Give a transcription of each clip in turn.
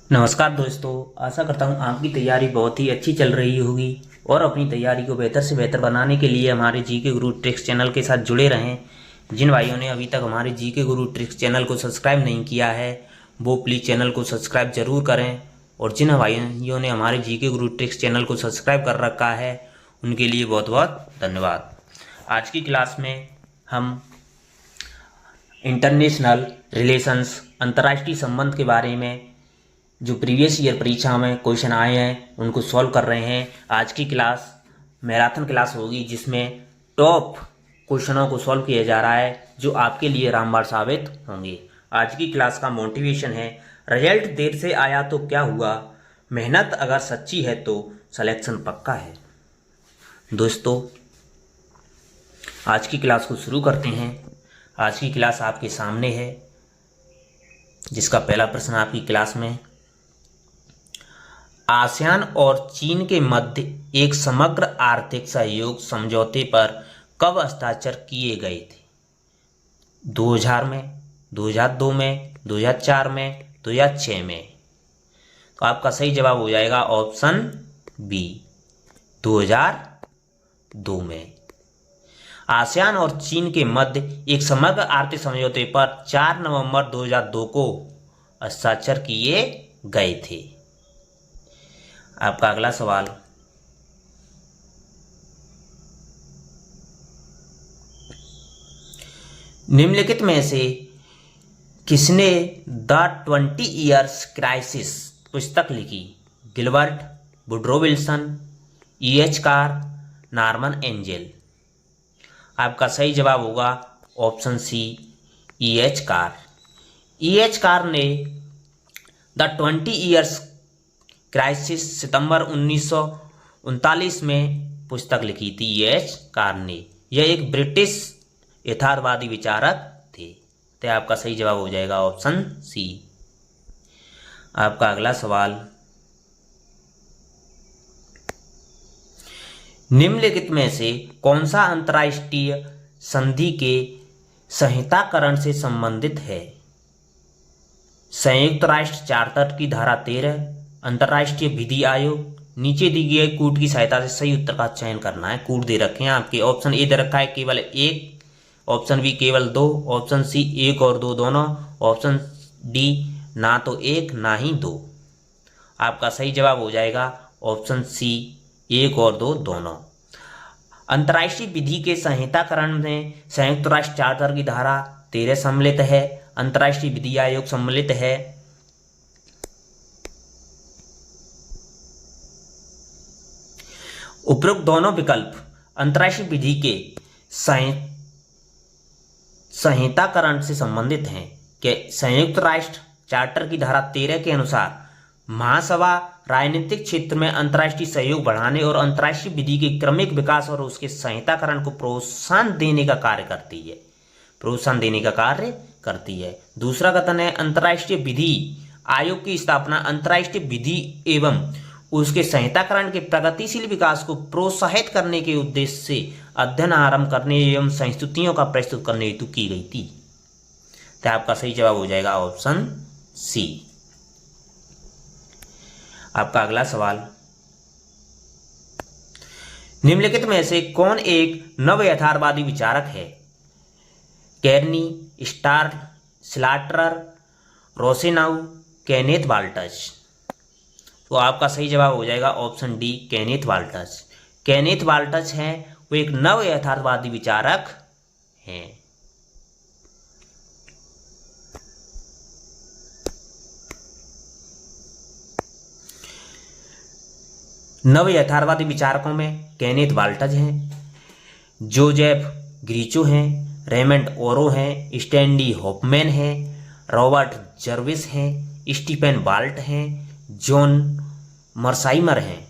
नमस्कार दोस्तों, आशा करता हूँ आपकी तैयारी बहुत ही अच्छी चल रही होगी और अपनी तैयारी को बेहतर से बेहतर बनाने के लिए हमारे जीके गुरु ट्रिक्स चैनल के साथ जुड़े रहें। जिन भाइयों ने अभी तक हमारे जीके गुरु ट्रिक्स चैनल को सब्सक्राइब नहीं किया है वो प्लीज़ चैनल को सब्सक्राइब जरूर करें, और जिन भाइयों ने हमारे जीके गुरु ट्रिक्स चैनल को सब्सक्राइब कर रखा है उनके लिए बहुत बहुत धन्यवाद। आज की क्लास में हम इंटरनेशनल रिलेशंस, अंतर्राष्ट्रीय संबंध के बारे में जो प्रीवियस ईयर परीक्षा में क्वेश्चन आए हैं उनको सॉल्व कर रहे हैं। आज की क्लास मैराथन क्लास होगी जिसमें टॉप क्वेश्चनों को सॉल्व किया जा रहा है जो आपके लिए रामबाण साबित होंगे। आज की क्लास का मोटिवेशन है, रिजल्ट देर से आया तो क्या हुआ, मेहनत अगर सच्ची है तो सिलेक्शन पक्का है। दोस्तों, आज की क्लास को शुरू करते हैं। आज की क्लास आपके सामने है जिसका पहला प्रश्न आपकी क्लास में, आसियान और चीन के मध्य एक समग्र आर्थिक सहयोग समझौते पर कब हस्ताक्षर किए गए थे? 2000 में, 2002 में, 2004 में, 2006 में। तो आपका सही जवाब हो जाएगा ऑप्शन बी, 2002 में। आसियान और चीन के मध्य एक समग्र आर्थिक समझौते पर 4 नवंबर 2002 को हस्ताक्षर किए गए थे। आपका अगला सवाल, निम्नलिखित में से किसने द 20 ईयर्स क्राइसिस पुस्तक लिखी? Gilbert, Woodrow Wilson, E.H. Carr, Norman Angell. आपका सही जवाब होगा option C, E.H. Carr. E.H. Carr ने द 20 ईयर्स क्राइसिस सितंबर 1939 में पुस्तक लिखी थी E.H. कार ने। यह एक ब्रिटिश यथार्थवादी विचारक थे। तो आपका सही जवाब हो जाएगा ऑप्शन सी। आपका अगला सवाल, निम्नलिखित में से कौन सा अंतर्राष्ट्रीय संधि के संहिताकरण से संबंधित है? संयुक्त राष्ट्र चार्टर की धारा 13, अंतर्राष्ट्रीय विधि आयोग, नीचे दी गई कूट की सहायता से सही उत्तर का चयन करना है। कूट दे रखे हैं आपके, ऑप्शन ए दे रखा है केवल 1, ऑप्शन बी केवल 2, ऑप्शन सी 1 और 2 दोनों, ऑप्शन डी ना तो 1 ना ही 2। आपका सही जवाब हो जाएगा ऑप्शन सी, 1 और 2 दोनों। अंतर्राष्ट्रीय विधि के संहिताकरण में संयुक्त राष्ट्र चार्टर की धारा 13 सम्मिलित है, अंतर्राष्ट्रीय विधि आयोग सम्मिलित है, उपरोक्त दोनों विकल्प अंतर्राष्ट्रीय विधि के संहिताकरण से संबंधित हैं। कि संयुक्त राष्ट्र चार्टर की धारा 13 के अनुसार महासभा राजनीतिक क्षेत्र में अंतर्राष्ट्रीय सहयोग बढ़ाने और अंतर्राष्ट्रीय विधि के क्रमिक विकास और उसके संहिताकरण को प्रोत्साहन देने का कार्य करती है। दूसरा कथन है, अंतर्राष्ट्रीय विधि आयोग की स्थापना अंतर्राष्ट्रीय विधि एवं उसके संहिताकरण के प्रगतिशील विकास को प्रोत्साहित करने के उद्देश्य से अध्ययन आरंभ करने एवं संस्तुतियों का प्रस्तुत करने हेतु की गई थी। तो आपका सही जवाब हो जाएगा ऑप्शन सी। आपका अगला सवाल, निम्नलिखित में से कौन एक नव यथार्थवादी विचारक है? केर्नी, स्लाटर, रोसेनाउ, केनेथ वाल्टज। तो आपका सही जवाब हो जाएगा option D, Kenneth waltz. Kenneth waltz हैं वो एक नव यथार्थवादी विचारक हैं। नव यथार्थवादी विचारकों में केनेथ वाल्टज हैं, जोजेफ ग्रीचो हैं, रेमंड ओरो हैं, स्टैंडी होपमैन हैं, रॉबर्ट जर्विस हैं, स्टीफन बाल्ट हैं, जॉन मर्साइमर हैं।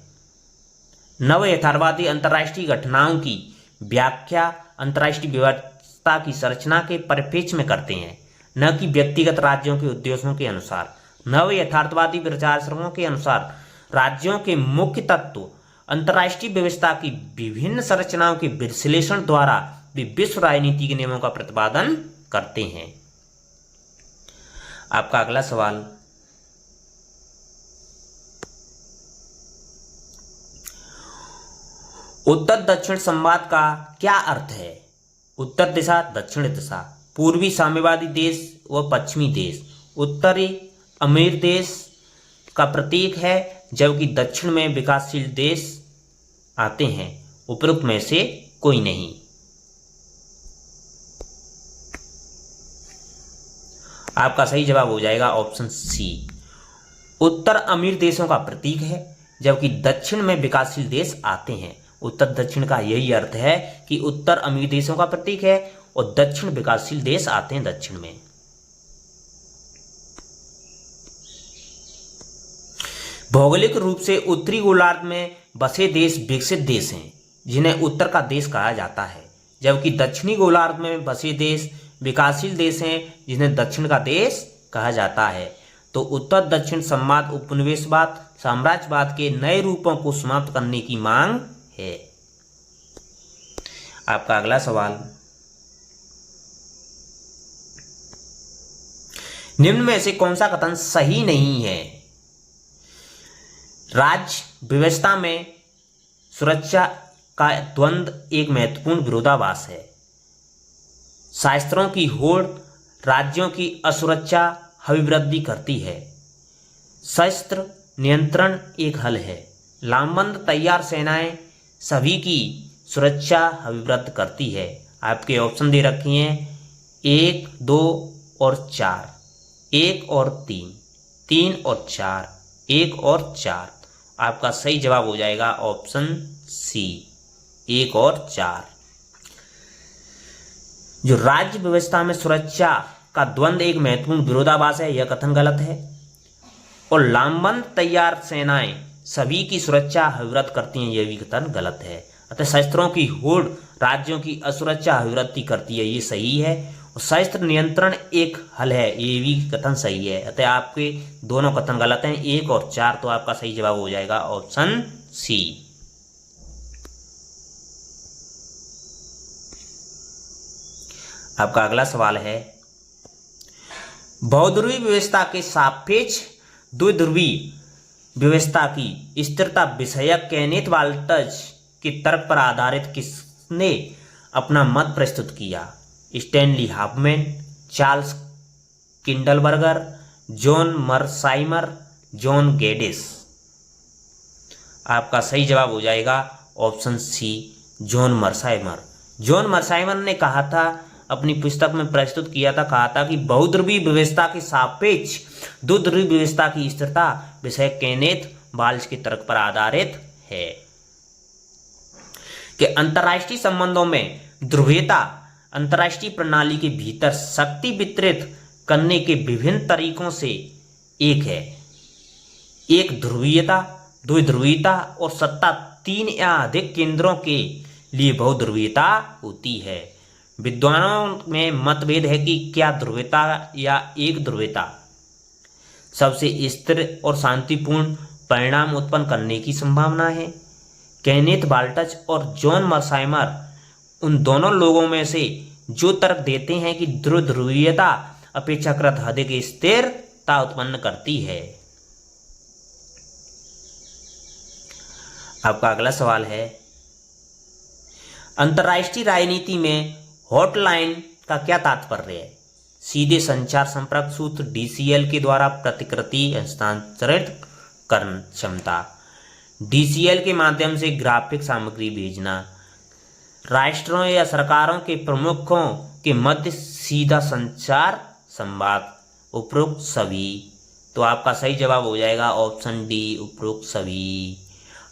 नव यथार्थवादी अंतर्राष्ट्रीय घटनाओं की व्याख्या अंतर्राष्ट्रीय व्यवस्था की संरचना के परिप्रेक्ष्य में करते हैं, न कि व्यक्तिगत राज्यों के उद्देश्यों के अनुसार। नव यथार्थवादी विचारकों के अनुसार राज्यों के मुख्य तत्व अंतर्राष्ट्रीय व्यवस्था की विभिन्न संरचनाओं के विश्लेषण द्वारा वे विश्व राजनीति के नियमों का प्रतिपादन करते हैं। आपका अगला सवाल, उत्तर दक्षिण संवाद का क्या अर्थ है? उत्तर दिशा, दक्षिण दिशा, पूर्वी साम्यवादी देश व पश्चिमी देश, उत्तरी अमीर देश का प्रतीक है, जबकि दक्षिण में विकासशील देश आते हैं। उपरोक्त में से कोई नहीं। आपका सही जवाब हो जाएगा ऑप्शन सी। उत्तर अमीर देशों का प्रतीक है, जबकि दक्षिण में विकासशील देश आते हैं। उत्तर दक्षिण का यही अर्थ है कि उत्तर अमीर देशों का प्रतीक है और दक्षिण विकासशील देश आते हैं दक्षिण में। भौगोलिक रूप से उत्तरी गोलार्ध में बसे देश विकसित देश हैं, जिन्हें उत्तर का देश कहा जाता है, जबकि दक्षिणी गोलार्ध में बसे देश विकासशील देश हैं, जिन्हें दक्षिण का देश कहा जाता है। तो उत्तर दक्षिण संवाद उपनिवेशवाद साम्राज्यवाद के नए रूपों को समाप्त करने की मांग है। आपका अगला सवाल, निम्न में से कौन सा कथन सही नहीं है? राज्य व्यवस्था में सुरक्षा का द्वंद्व एक महत्वपूर्ण विरोधाभास है। शास्त्रों की होड़ राज्यों की असुरक्षा अभिवृद्धि करती है। शस्त्र नियंत्रण एक हल है। लामबंद तैयार सेनाएं सभी की सुरक्षा अभिवृद्धि करती है। आपके ऑप्शन दे रखे हैं 1, 2 और 4, 1 और 3, 3 और 4, 1 और 4। आपका सही जवाब हो जाएगा ऑप्शन सी, 1 और 4। जो राज्य व्यवस्था में सुरक्षा का द्वंद्व एक महत्वपूर्ण विरोधाभास है, यह कथन गलत है। और लामबंद तैयार सेनाएं सभी की सुरक्षा अभिवृद्धि करती हैं, यह भी कथन गलत है। अतः शस्त्रों की होड़ राज्यों की असुरक्षा अभिवृद्धि करती है, ये सही है। और शस्त्र नियंत्रण एक हल है, ये भी कथन सही है। अतः आपके दोनों कथन गलत हैं, 1 और 4। तो आपका सही जवाब हो जाएगा ऑप्शन सी। आपका अगला सवाल है, बहुध्रुवी व्यवस्था के सापेक्ष द्विध्रुवी व्यवस्था की स्थिरता विषयक केनेथ वाल्टज के तर्क पर आधारित किसने अपना मत प्रस्तुत किया? Stanley Hoffmann, Charles Kindleberger, John Mearsheimer, John Gaddis. आपका सही जवाब हो जाएगा option C, John Mearsheimer. John Mearsheimer ने कहा था, अपनी पुस्तक में प्रस्तुत किया था, कहा था कि बहुध्रुवी व्यवस्था के सापेक्ष द्विध्रुवी व्यवस्था की स्थिरता विषय केनेथ वाल्टज के तर्क पर आधारित है कि अंतर्राष्ट्रीय संबंधों में ध्रुवीयता अंतर्राष्ट्रीय प्रणाली के भीतर शक्ति वितरित करने के विभिन्न तरीकों से एक है। एक ध्रुवीयता, द्विध्रुवीयता और सत्ता 3 या अधिक केंद्रों के लिए बहुध्रुवीयता होती है। विद्वानों में मतभेद है कि क्या ध्रुवीयता या एक ध्रुवीयता सबसे स्थिर और शांतिपूर्ण परिणाम उत्पन्न करने की संभावना है। केनेथ वाल्टज और जॉन मर्साइमर उन दोनों लोगों में से जो तर्क देते हैं कि द्विध्रुवीयता अपेक्षाकृत अधिक स्थिरता उत्पन्न करती है। आपका अगला सवाल है, अंतर्राष्ट्रीय राजनीति में हॉटलाइन का क्या तात्पर्य है? सीधे संचार संपर्क सूत्र, डीसीएल के द्वारा प्रतिकृति हस्तांतरित करने क्षमता, डीसीएल के माध्यम से ग्राफिक सामग्री भेजना, राष्ट्रों या सरकारों के प्रमुखों के मध्य सीधा संचार संवाद, उपरोक्त सभी। तो आपका सही जवाब हो जाएगा ऑप्शन डी, उपरोक्त सभी।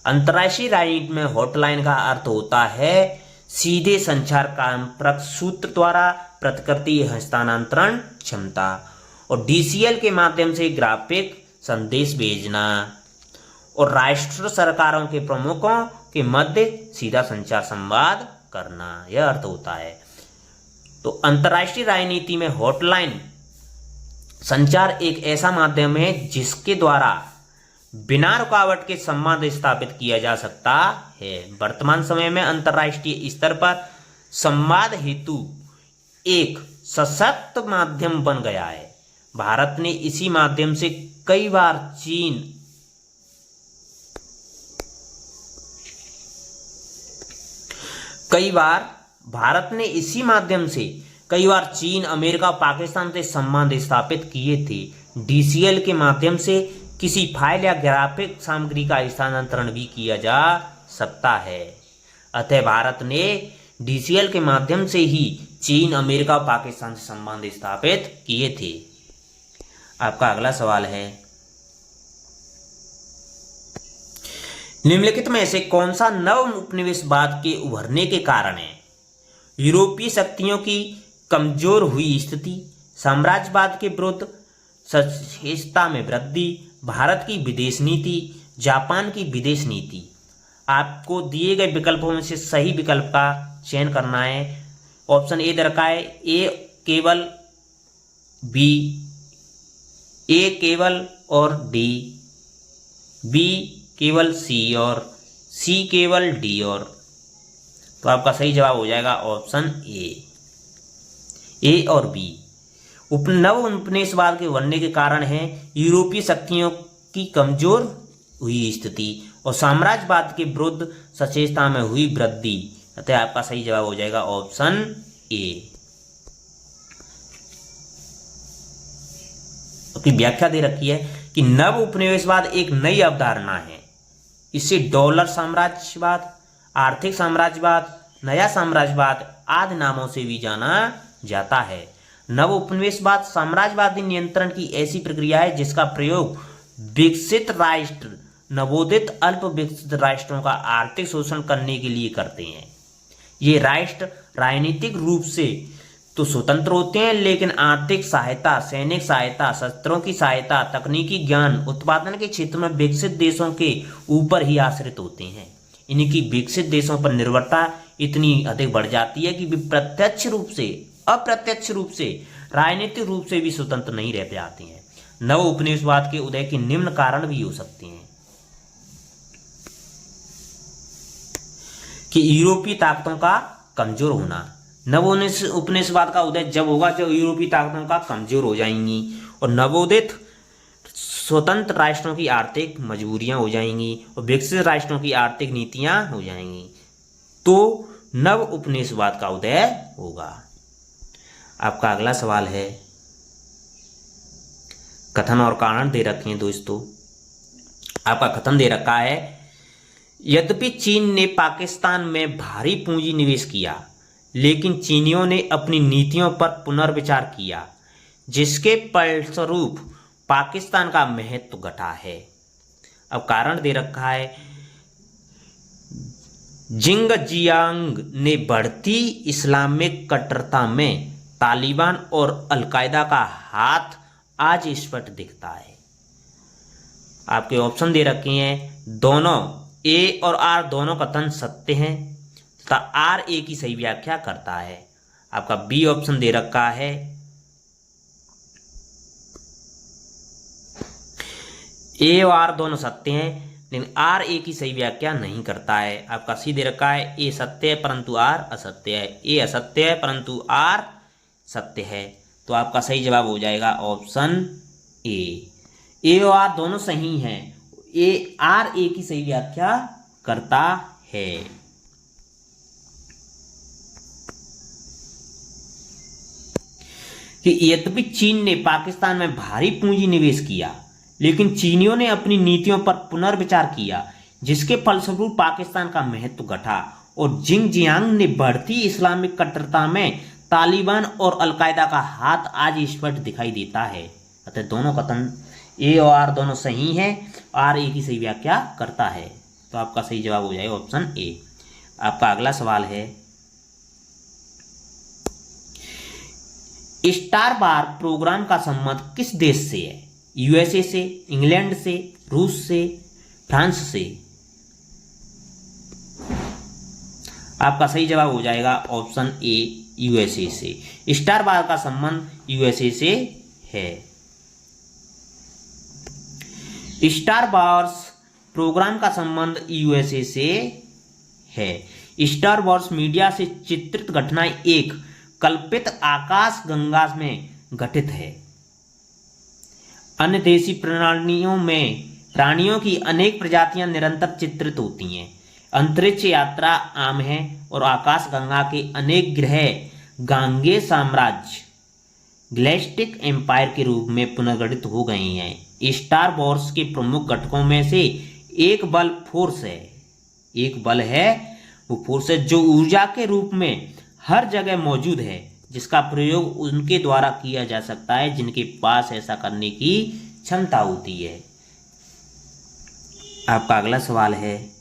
अंतर्राष्ट्रीय राजनीति में हॉटलाइन का अर्थ होता है सीधे संचार संपर्क सूत्र द्वारा प्रतिकृति हस्तांतरण क्षमता, और डीसीएल के माध्यम से ग्राफिक संदेश भेजना, और राष्ट्र सरकारों के प्रमुखों के मध्य सीधा संचार संवाद करना, यह अर्थ होता है। तो अंतर्राष्ट्रीय राजनीति में हॉटलाइन संचार एक ऐसा माध्यम है जिसके द्वारा बिना रुकावट के संवाद स्थापित किया जा सकता है। वर्तमान समय में अंतर्राष्ट्रीय स्तर पर संवाद हेतु एक सशक्त माध्यम बन गया है। भारत ने इसी माध्यम से कई बार चीन कई बार भारत ने इसी माध्यम से कई बार चीन, अमेरिका, पाकिस्तान से संबंध स्थापित किए थे। डीसीएल के माध्यम से किसी फाइल या ग्राफिक सामग्री का स्थानांतरण भी किया जा सकता है। अतः भारत ने डीसीएल के माध्यम से ही चीन, अमेरिका, पाकिस्तान से संबंध स्थापित किए थे। आपका अगला सवाल है, निम्नलिखित में से कौन सा नव उपनिवेशवाद के उभरने के कारण है? यूरोपीय शक्तियों की कमजोर हुई स्थिति, साम्राज्यवाद के विरुद्ध सचेतता में वृद्धि, भारत की विदेश नीति, जापान की विदेश नीति। आपको दिए गए विकल्पों में से सही विकल्प का चयन करना है। ऑप्शन ए दे रखा है, ए केवल, बी ए केवल और डी, बी केवल सी और सी केवल डी और। तो आपका सही जवाब हो जाएगा ऑप्शन ए और बी। नव उपनिवेशवाद के बनने के कारण है यूरोपीय शक्तियों की कमजोर हुई स्थिति और साम्राज्यवाद के विरुद्ध सचेतता में हुई वृद्धि। अतः आपका सही जवाब हो जाएगा ऑप्शन ए। की व्याख्या दे रखी है कि नव उपनिवेशवाद एक नई अवधारणा है। इसे डॉलर साम्राज्यवाद, आर्थिक साम्राज्यवाद, नया साम्राज्यवाद आदि नामों से भी जाना जाता है। नव उपनिवेशवाद साम्राज्यवादी नियंत्रण की ऐसी प्रक्रिया है जिसका प्रयोग विकसित राष्ट्र नवोदित अल्प विकसित राष्ट्रों का आर्थिक शोषण करने के लिए करते हैं। ये राष्ट्र राजनीतिक रूप से तो स्वतंत्र होते हैं, लेकिन आर्थिक सहायता, सैनिक सहायता, शस्त्रों की सहायता, तकनीकी ज्ञान, उत्पादन के क्षेत्र में विकसित देशों के ऊपर ही आश्रित होते हैं। इनकी विकसित देशों पर निर्भरता इतनी अधिक बढ़ जाती है कि वे प्रत्यक्ष रूप से, अप्रत्यक्ष रूप से, राजनीतिक रूप से भी स्वतंत्र नहीं रह पाते हैं। नव उपनिवेशवाद के उदय के निम्न कारण भी हो सकते हैं कि यूरोपीय ताकतों का कमजोर होना। नव उपनिवेशवाद का उदय जब होगा जब यूरोपीय ताकतों का कमजोर हो जाएंगी और नवोदित स्वतंत्र राष्ट्रों की आर्थिक मजबूरियां हो जाएंगी और विकसित राष्ट्रों की आर्थिक नीतियां हो जाएंगी, तो नव उपनिवेशवाद का उदय होगा। आपका अगला सवाल है, कथन और कारण दे रखे हैं दोस्तों। आपका कथन दे रखा है, यद्यपि चीन ने पाकिस्तान में भारी पूंजी निवेश किया, लेकिन चीनियों ने अपनी नीतियों पर पुनर्विचार किया, जिसके फलस्वरूप पाकिस्तान का महत्व घटा है। अब कारण दे रखा है, जिंगजियांग ने बढ़ती इस्लामिक कट्टरता में तालिबान और अलकायदा का हाथ आज स्पष्ट दिखता है। आपके ऑप्शन दे रखे हैं, दोनों ए और आर दोनों कथन सत्य हैं तथा आर ए की सही व्याख्या करता है। आपका बी ऑप्शन दे रखा है, ए और आर दोनों सत्य हैं लेकिन आर ए की सही व्याख्या नहीं करता है। आपका सी दे रखा है, ए सत्य है परंतु आर असत्य है, ए असत्य है परंतु आर सत्य है। तो आपका सही जवाब हो जाएगा ऑप्शन ए और आर दोनों सही हैं, ए आर ए की सही व्याख्या करता है। कि यद्यपि चीन ने पाकिस्तान में भारी पूंजी निवेश किया, लेकिन चीनियों ने अपनी नीतियों पर पुनर्विचार किया, जिसके फलस्वरूप पाकिस्तान का महत्व घटा और जिंगजियांग ने बढ़ती इस्लामिक कट्टरता में तालिबान और अलकायदा का हाथ आज स्पष्ट दिखाई देता है। अतः दोनों कथन ए और आर दोनों सही हैं, आर ए की सही व्याख्या करता है। तो आपका सही जवाब हो जाएगा ऑप्शन ए। आपका अगला सवाल है, स्टार वार प्रोग्राम का संबंध किस देश से है? यूएसए से, इंग्लैंड से, रूस से, फ्रांस से? आपका सही जवाब हो जाएगा ऑप्शन ए, यूएसए से। स्टार वार का संबंध यूएसए से है। स्टार वार्स प्रोग्राम का संबंध यूएसए से है। स्टार वार्स मीडिया से चित्रित घटनाएं एक कल्पित आकाश गंगा में घटित है। अन्य देशी प्राणियों की अनेक प्रजातियां निरंतर चित्रित होती हैं। अंतरिक्ष यात्रा आम है और आकाशगंगा के अनेक ग्रह गांगेय साम्राज्य गैलेक्टिक एम्पायर के रूप में पुनर्गठित हो गए हैं। स्टार वॉर्स के प्रमुख घटकों में से एक बल फोर्स है, एक बल है वो फोर्स है जो ऊर्जा के रूप में हर जगह मौजूद है, जिसका प्रयोग उनके द्वारा किया जा सकता है जिनके पास ऐसा करने की क्षमता होती है। आपका अगला सवाल है,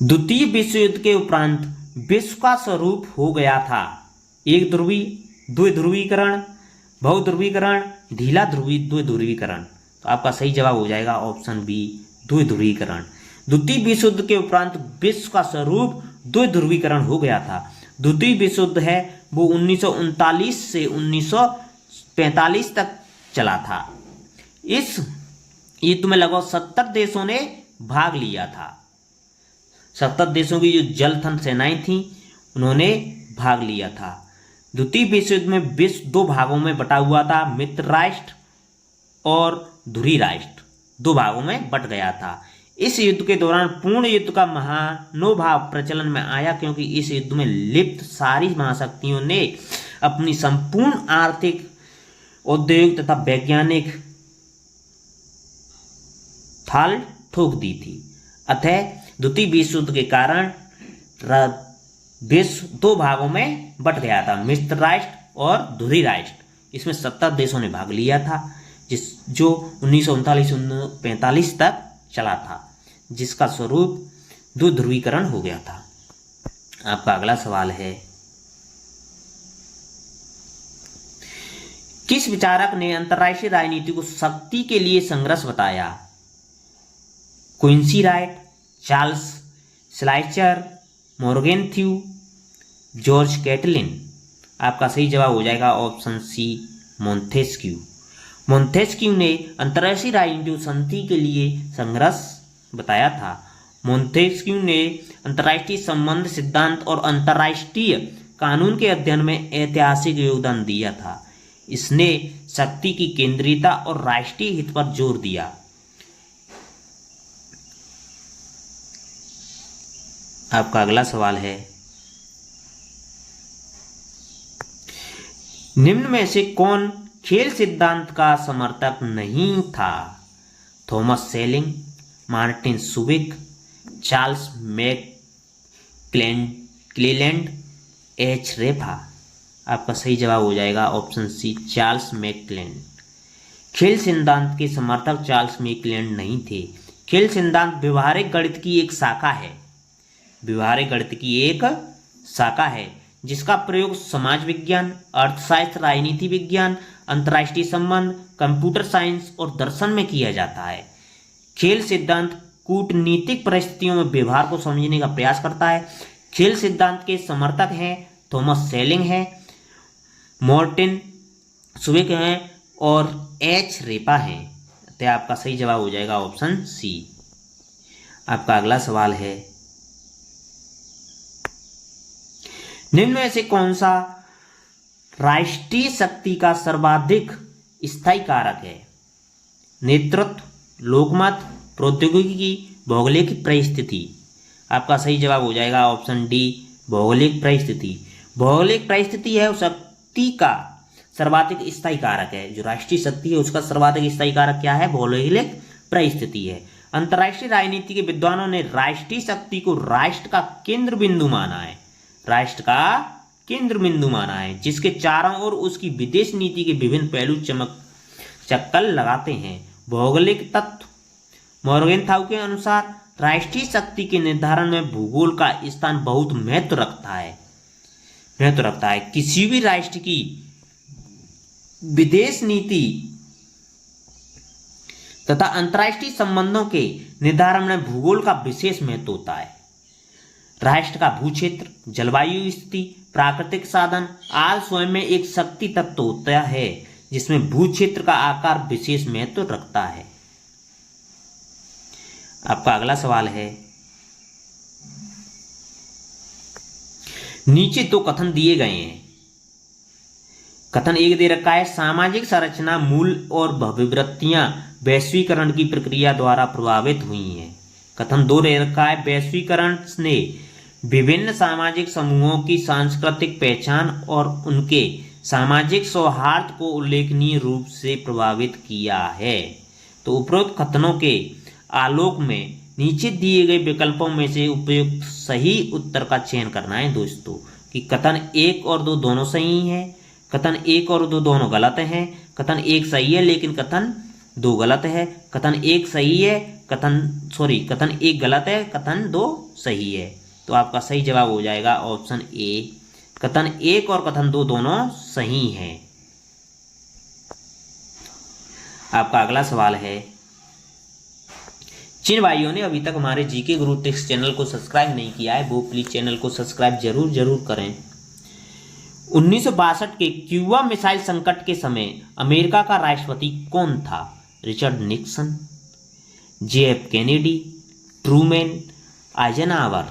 द्वितीय विश्व युद्ध के उपरांत विश्व का स्वरूप हो गया था एक ध्रुवी, द्विध्रुवीकरण, बहुध्रुवीकरण, ढीला द्विध्रुवीकरण। तो आपका सही जवाब हो जाएगा ऑप्शन बी, द्विध्रुवीकरण। द्वितीय विश्व युद्ध के उपरांत विश्व का स्वरूप द्विध्रुवीकरण हो गया था। द्वितीय विश्व युद्ध है वो 1939 से 1945 तक चला था। इस युद्ध में लगभग 70 देशों ने भाग लिया था। 70 देशों की जो जलथन सेनाएं थीं उन्होंने भाग लिया था। द्वितीय विश्व युद्ध में विश्व दो भागों में बटा हुआ था, मित्र राष्ट्र और धुरी राष्ट्र, दो भागों में बट गया था। इस युद्ध के दौरान पूर्ण युद्ध का महानोभाव प्रचलन में आया, क्योंकि इस युद्ध में लिप्त सारी महाशक्तियों ने अपनी संपूर्ण आर्थिक, औद्योगिक तथा वैज्ञानिक थाल ठोक दी थी। अतः द्वितीय विश्व युद्ध के कारण विश्व दो भागों में बट गया था, मित्र राष्ट्र और धुरी राष्ट्र। इसमें 70 देशों ने भाग लिया था, जो 1939-45 तक चला था, जिसका स्वरूप द्विध्रुवीकरण हो गया था। आपका अगला सवाल है, किस विचारक ने अंतर्राष्ट्रीय राजनीति को शक्ति के लिए संघर्ष बताया? Quincy Wright, Charles Schleicher, Morgenthau, George Catlin. आपका सही जवाब हो जाएगा ऑप्शन सी, मोंथेस्क्यू। मोंथेस्क्यू ने अंतर्राष्ट्रीय राजनीति शांति के लिए संघर्ष बताया था। मोंथेस्क्यू ने अंतर्राष्ट्रीय संबंध सिद्धांत और अंतर्राष्ट्रीय कानून के अध्ययन में ऐतिहासिक योगदान दिया था। इसने शक्ति की केंद्रीयता और राष्ट्रीय हित पर जोर दिया। आपका अगला सवाल है, निम्न में से कौन खेल सिद्धांत का समर्थक नहीं था? Thomas Schelling, Martin Shubik, Charles McClelland, H Raiffa. आपका सही जवाब हो जाएगा ऑप्शन सी, चार्ल्स मैकक्लेलैंड। खेल सिद्धांत के समर्थक चार्ल्स मैकक्लेलैंड नहीं थे। खेल सिद्धांत व्यवहारिक गणित की एक शाखा है, व्यवहारिक गणित की एक शाखा है जिसका प्रयोग समाज विज्ञान, अर्थशास्त्र, राजनीति विज्ञान, अंतर्राष्ट्रीय संबंध, कंप्यूटर साइंस और दर्शन में किया जाता है। खेल सिद्धांत कूटनीतिक परिस्थितियों में व्यवहार को समझने का प्रयास करता है। खेल सिद्धांत के समर्थक हैं थॉमस सेलिंग हैं, मार्टिन सुबिक हैं और एच रेपा हैं। तो आपका सही जवाब हो जाएगा ऑप्शन सी। आपका अगला सवाल है, निम्न में से कौन सा राष्ट्रीय शक्ति का सर्वाधिक स्थायी कारक है? नेतृत्व, लोकमत, प्रौद्योगिकी, भौगोलिक परिस्थिति। आपका सही जवाब हो जाएगा ऑप्शन डी, भौगोलिक परिस्थिति। भौगोलिक परिस्थिति है उस शक्ति का सर्वाधिक स्थायी कारक है। जो राष्ट्रीय शक्ति है उसका सर्वाधिक स्थायी कारक क्या है? भौगोलिक परिस्थिति है। अंतर्राष्ट्रीय राजनीति के विद्वानों ने राष्ट्रीय शक्ति को राष्ट्र का केंद्र बिंदु माना है, राष्ट्र का केंद्र बिंदु माना है, जिसके चारों ओर उसकी विदेश नीति के विभिन्न पहलू चक्कर लगाते हैं। भौगोलिक तत्व मॉर्गेनथ्यू के अनुसार राष्ट्रीय शक्ति के निर्धारण में भूगोल का स्थान बहुत महत्व रखता है। किसी भी राष्ट्र की विदेश नीति तथा अंतर्राष्ट्रीय संबंधों के निर्धारण में भूगोल का विशेष महत्व होता है। राष्ट्र का भूक्षेत्र, जलवायु स्थिति, प्राकृतिक साधन आदि स्वयं में एक शक्ति तत्व होता है, जिसमें भूक्षेत्र का आकार विशेष महत्व रखता है। आपका अगला सवाल है, नीचे दो कथन दिए गए हैं। कथन एक दे रखा है, सामाजिक संरचना मूल और भविवृत्तियां वैश्वीकरण की प्रक्रिया द्वारा प्रभावित हुई हैं। कथन दो दे रखा है, वैश्वीकरण ने विभिन्न सामाजिक समूहों की सांस्कृतिक पहचान और उनके सामाजिक सौहार्द को उल्लेखनीय रूप से प्रभावित किया है। तो उपरोक्त कथनों के आलोक में नीचे दिए गए विकल्पों में से उपयुक्त सही उत्तर का चयन करना है दोस्तों, कि कथन 1 और 2 दोनों सही हैं, कथन 1 और 2 दोनों गलत हैं, कथन 1 सही है लेकिन कथन 2 गलत है, कथन 1 सही है, कथन 1 गलत है, कथन 2 सही है। तो आपका सही जवाब हो जाएगा ऑप्शन ए, कथन 1 और कथन 2 दोनों सही हैं। आपका अगला सवाल है, जिन भाइयों ने अभी तक हमारे जीके गुरु टिप्स चैनल को सब्सक्राइब नहीं किया है वो प्लीज चैनल को सब्सक्राइब जरूर करें। 1962 के क्यूबा मिसाइल संकट के समय अमेरिका का राष्ट्रपति कौन था? Richard Nixon, JF Kennedy, Truman, Eisenhower.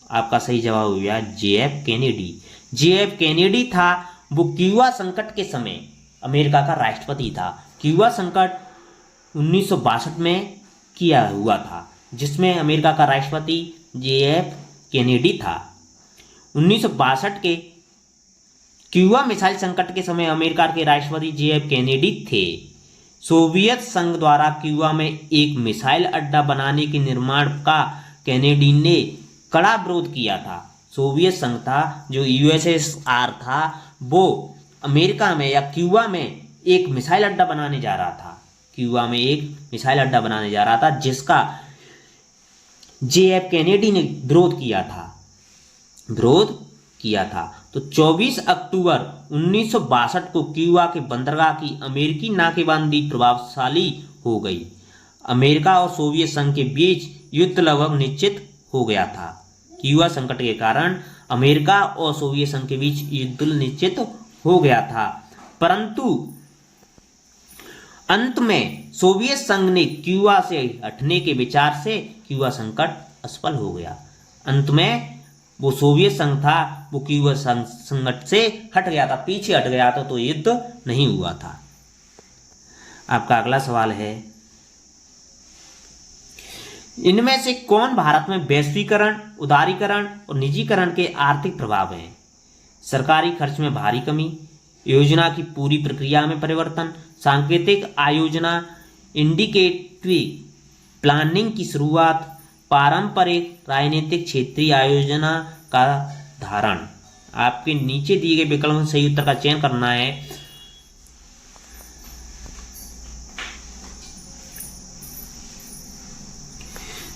आपका सही जवाब हो गया JF कैनेडी। JF कैनेडी था, वो क्यूबा संकट के समय अमेरिका का राष्ट्रपति था। क्यूबा संकट 1962 में किया हुआ था जिसमें अमेरिका का राष्ट्रपति JF कैनेडी था। 1962 के क्यूबा मिसाइल संकट के समय अमेरिका के राष्ट्रपति JF कैनेडी थे। सोवियत संघ द्वारा क्यूबा में एक मिसाइल अड्डा बनाने के निर्माण का कैनेडी ने कड़ा विरोध किया था। सोवियत संघ था जो USSR था, वो अमेरिका में या क्यूबा में एक मिसाइल अड्डा बनाने जा रहा था। क्यूबा में एक मिसाइल अड्डा बनाने जा रहा था जिसका JF कैनेडी ने विरोध किया था। तो 24 अक्टूबर 1962 को क्यूबा के बंदरगाह की अमेरिकी नाकेबंदी प्रभावशाली हो गई। अमेरिका और सोवियत संघ के बीच युद्ध लगभग निश्चित हो गया था। क्यूबा संकट के कारण अमेरिका और सोवियत संघ के बीच युद्ध निश्चित हो गया था, परंतु अंत में सोवियत संघ ने क्यूबा से हटने के विचार से क्यूबा संकट असफल हो गया। अंत में वो सोवियत संघ था, वो क्यूबा संकट से हट गया था, पीछे हट गया था, तो युद्ध नहीं हुआ था। आपका अगला सवाल है, इनमें से कौन भारत में वैश्वीकरण, उदारीकरण और निजीकरण के आर्थिक प्रभाव हैं? सरकारी खर्च में भारी कमी, योजना की पूरी प्रक्रिया में परिवर्तन, सांकेतिक आयोजना, इंडिकेटिव प्लानिंग की शुरुआत, पारंपरिक राजनीतिक क्षेत्रीय आयोजना का धारण। आपके नीचे दिए गए विकल्प में सही उत्तर का चयन करना है।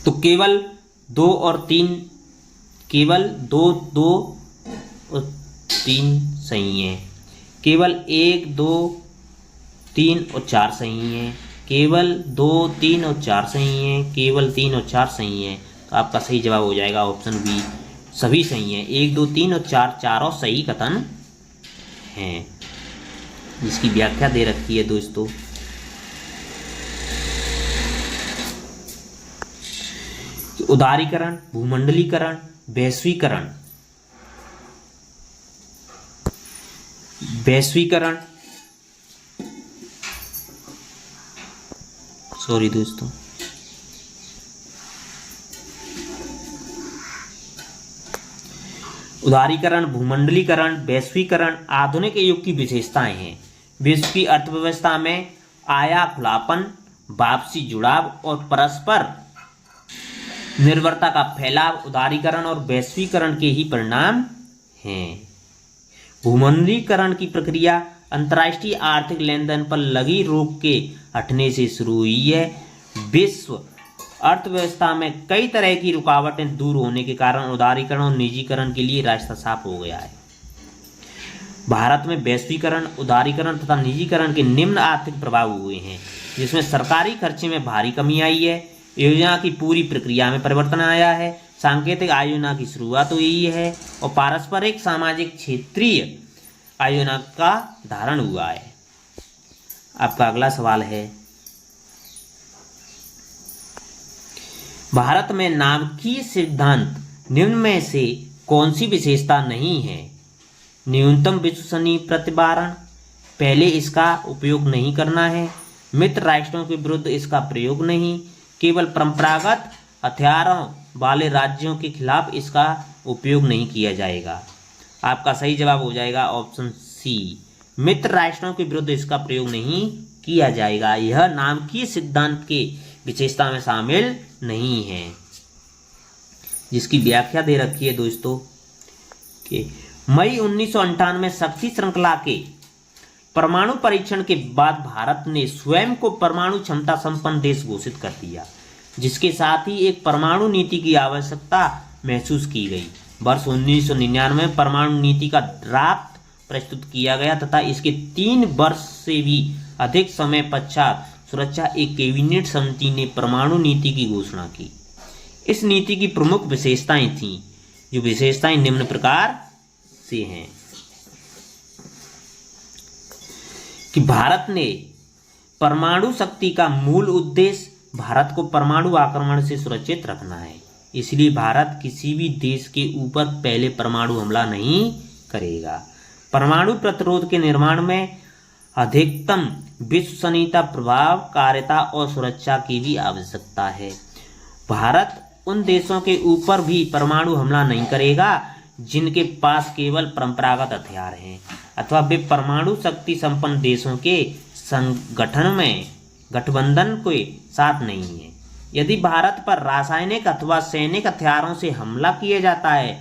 तो केवल 2 और 3 सही हैं। केवल 1, 2, 3 और 4 सही हैं। केवल 2, 3 और 4 सही हैं। केवल 3 और 4 सही हैं। तो आपका सही जवाब हो जाएगा ऑप्शन बी, सभी सही हैं। 1, 2, 3 और 4 चारों सही कथन हैं, जिसकी व्याख्या दे रखी है दोस्तों। उदारीकरण, भूमंडलीकरण, वैश्वीकरण सॉरी दोस्तों, उदारीकरण, भूमंडलीकरण, वैश्वीकरण आधुनिक युग की विशेषताएं हैं। विश्व की अर्थव्यवस्था में आया खुलापन, वापसी जुड़ाव और परस्पर निर्भरता का फैलाव उदारीकरण और वैश्वीकरण के ही परिणाम हैं। भूमंडलीकरण की प्रक्रिया अंतर्राष्ट्रीय आर्थिक लेनदेन पर लगी रोक के हटने से शुरू हुई है। विश्व अर्थव्यवस्था में कई तरह की रुकावटें दूर होने के कारण उदारीकरण और निजीकरण के लिए रास्ता साफ हो गया है। भारत में वैश्वीकरण, उदारीकरण तथा निजीकरण के निम्न आर्थिक प्रभाव हुए हैं, जिसमें सरकारी खर्चे में भारी कमी आई है, योजना की पूरी प्रक्रिया में परिवर्तन आया है, सांकेतिक आयोजना की शुरुआत हुई है और पारस्परिक सामाजिक क्षेत्रीय आयोजना का धारण हुआ है। आपका अगला सवाल है, भारत में नाभिकीय सिद्धांत निम्न में से कौन सी विशेषता नहीं है? न्यूनतम विश्वसनीय प्रतिबारण, पहले इसका उपयोग नहीं करना है। मित्र राष्ट्रों के विरुद्ध इसका प्रयोग नहीं। केवल परंपरागत हथियारों वाले राज्यों के खिलाफ इसका उपयोग नहीं किया जाएगा। आपका सही जवाब हो जाएगा ऑप्शन सी, मित्र राष्ट्रों के विरुद्ध इसका प्रयोग नहीं किया जाएगा। यह नामकीय सिद्धांत के विशेषता में शामिल नहीं है, जिसकी व्याख्या दे रखी है दोस्तों कि मई 1998 शक्ति श्रृंखला के परमाणु परीक्षण के बाद भारत ने स्वयं को परमाणु क्षमता संपन्न देश घोषित कर दिया, जिसके साथ ही एक परमाणु नीति की आवश्यकता महसूस की गई। वर्ष 1999 में परमाणु नीति का ड्राफ्ट प्रस्तुत किया गया तथा इसके 3 वर्ष से भी अधिक समय पश्चात सुरक्षा एक कैबिनेट समिति ने परमाणु नीति की घोषणा की। इस नीति की प्रमुख विशेषताएं थीं, जो विशेषताएं निम्न प्रकार से हैं कि भारत ने परमाणु शक्ति का मूल उद्देश्य भारत को परमाणु आक्रमण से सुरक्षित रखना है, इसलिए भारत किसी भी देश के ऊपर पहले परमाणु हमला नहीं करेगा। परमाणु प्रतिरोध के निर्माण में अधिकतम विश्वसनीयता, प्रभावकारिता और सुरक्षा की भी आवश्यकता है। भारत उन देशों के ऊपर भी परमाणु हमला नहीं करेगा जिनके पास केवल परंपरागत हथियार हैं अथवा वे परमाणु शक्ति संपन्न देशों के संगठन में गठबंधन के साथ नहीं है। यदि भारत पर रासायनिक अथवा सैनिक हथियारों से हमला किया जाता है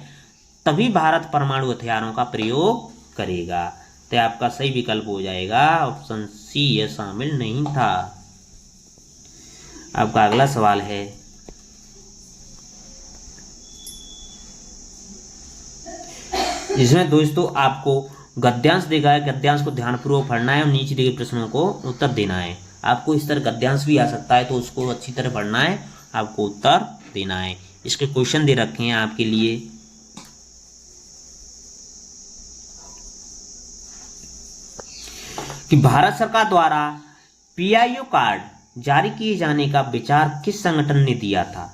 तभी भारत परमाणु हथियारों का प्रयोग करेगा। तो आपका सही विकल्प हो जाएगा ऑप्शन सी, यह शामिल नहीं था। आपका अगला सवाल है, जिसमें दोस्तों आपको गद्यांश देगा है, गद्यांश को ध्यानपूर्वक पढ़ना है और नीचे दिए प्रश्नों को उत्तर देना है। आपको इस तरह गद्यांश भी आ सकता है तो उसको अच्छी तरह पढ़ना है, आपको उत्तर देना है। इसके क्वेश्चन दे रखे हैं आपके लिए। कि भारत सरकार द्वारा पीआईओ कार्ड जारी किए जाने का विचार किस संगठन ने दिया था?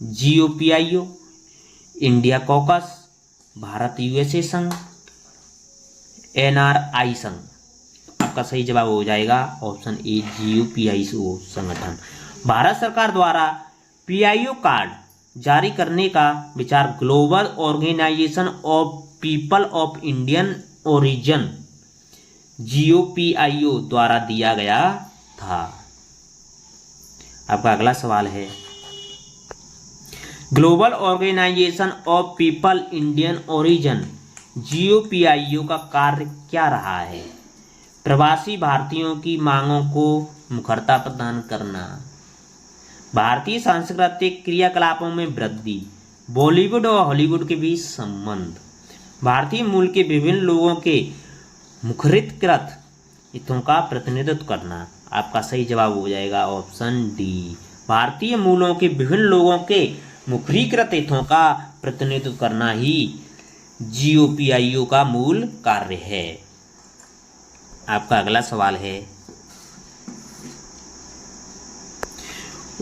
जीओपीआईओ, इंडिया कॉकस, भारत यूएसए संघ, एनआरआई संघ। आपका सही जवाब हो जाएगा ऑप्शन ए, जीओपीआईओ संगठन। भारत सरकार द्वारा पीआईओ कार्ड जारी करने का विचार Global Organization of People of Indian Origin GOPIO द्वारा दिया गया था। आपका अगला सवाल है, Global Organization of People Indian Origin GOPIO का कार्य क्या रहा है? प्रवासी भारतीयों की मांगों को मुखरता प्रदान करना, भारतीय सांस्कृतिक क्रियाकलापों में वृद्धि, बॉलीवुड और हॉलीवुड के बीच संबंध, भारतीय मूल के विभिन्न लोगों के मुखरितकृत हितों का प्रतिनिधित्व करना। आपका सही जवाब हो जाएगा ऑप्शन डी, भारतीय मूलों के विभिन्न लोगों के मुखरीकृत हितों का प्रतिनिधित्व करना ही जीओपीआईओ का मूल कार्य है। आपका अगला सवाल है,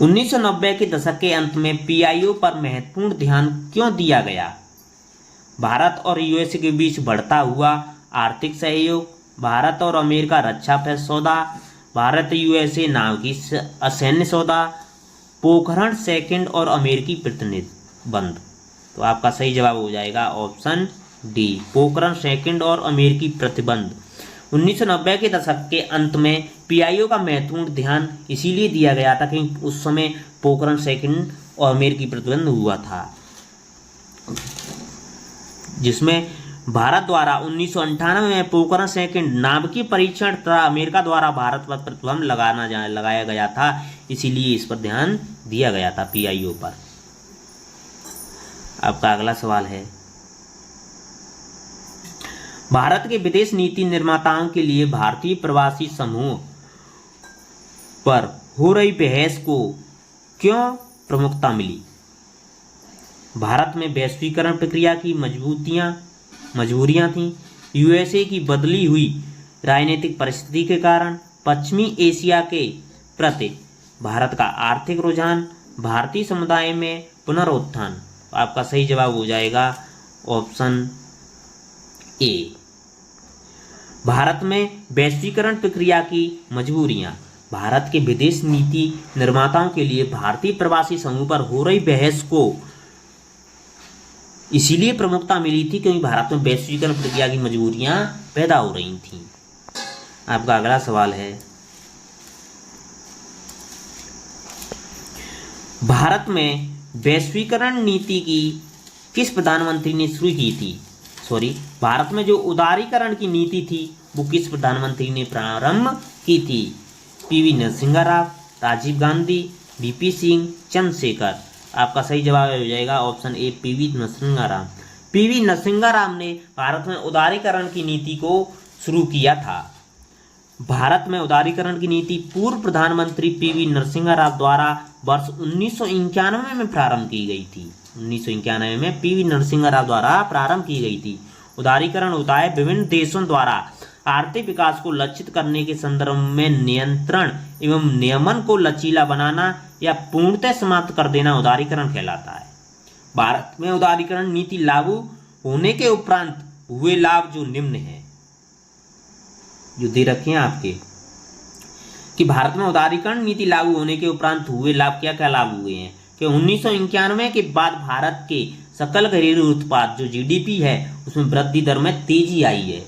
1990 के दशक के अंत में पीआईओ पर महत्वपूर्ण ध्यान क्यों दिया गया? भारत और यूएसए के बीच बढ़ता हुआ आर्थिक सहयोग, भारत और अमेरिका रक्षा सौदा, भारत यूएसए नाविकीय असैन्य सौदा, पोखरण सेकंड और अमेरिकी प्रतिबंध। तो आपका सही जवाब हो जाएगा ऑप्शन डी, पोखरण सेकंड और अमेरिकी प्रतिबंध। 1990 के दशक के अंत में पीआईओ का महत्वपूर्ण ध्यान इसीलिए दिया गया था कि उस समय पोखरण सेकंड और अमेरिकी प्रतिबंध हुआ था, जिसमें भारत द्वारा 1998 में पोखरण सेकंड नाभिकीय परीक्षण तथा अमेरिका द्वारा भारत पर प्रतिबंध लगाया गया था, इसीलिए इस पर ध्यान दिया गया था पीआईओ पर। आपका अगला सवाल है, भारत के विदेश नीति निर्माताओं के लिए भारतीय प्रवासी समूह पर हो रही बहस को क्यों प्रमुखता मिली? भारत में वैश्वीकरण प्रक्रिया की मजबूरियां थीं, यूएसए की बदली हुई राजनीतिक परिस्थिति के कारण, पश्चिमी एशिया के प्रति भारत का आर्थिक रुझान, भारतीय समुदाय में पुनरुत्थान। आपका सही जवाब हो जाएगा ऑप्शन ए। भारत में वैश्वीकरण प्रक्रिया की मजबूरियां। भारत के विदेश नीति निर्माताओं के लिए भारतीय प्रवासी समूह पर हो रही बहस को इसीलिए प्रमुखता मिली थी क्योंकि भारत में वैश्वीकरण प्रक्रिया की मजबूरियां पैदा हो रही थीं। आपका अगला सवाल है, भारत में वैश्वीकरण नीति की किस प्रधानमंत्री ने शुरू की थी? भारत में जो उदारीकरण की नीति थी वो किस प्रधानमंत्री ने प्रारंभ की थी? PV Narasimha Rao, Rajiv Gandhi, VP Singh, Chandrashekhar. आपका सही जवाब हो जाएगा option A, PV Narasimha Rao. PV Narasimha Rao ने भारत में उदारीकरण की नीति को शुरू किया था। भारत में उदारीकरण की नीति पूर्व प्रधानमंत्री पीवी नरसिम्हा राव द्वारा वर्ष 1991 में प्रारंभ की गई थी। 1991 में पीवी नरसिम्हा राव द्वारा प्रारंभ की गई थी। उदारीकरण उपाय विभिन्न देशों द्वारा आर्थिक विकास को लक्षित करने के संदर्भ में नियंत्रण एवं नियमन को लचीला बनाना या पूर्णतः समाप्त कर देना उदारीकरण कहलाता है। भारत में उदारीकरण नीति लागू होने के उपरांत हुए लाभ जो निम्न है, जो दे रखे हैं आपके, कि भारत में उदारीकरण नीति लागू होने के उपरांत हुए लाभ क्या क्या लाभ हुए हैं कि 1991 के बाद भारत के सकल घरेलू उत्पाद जो जीडीपी है उसमें वृद्धि दर में तेजी आई है।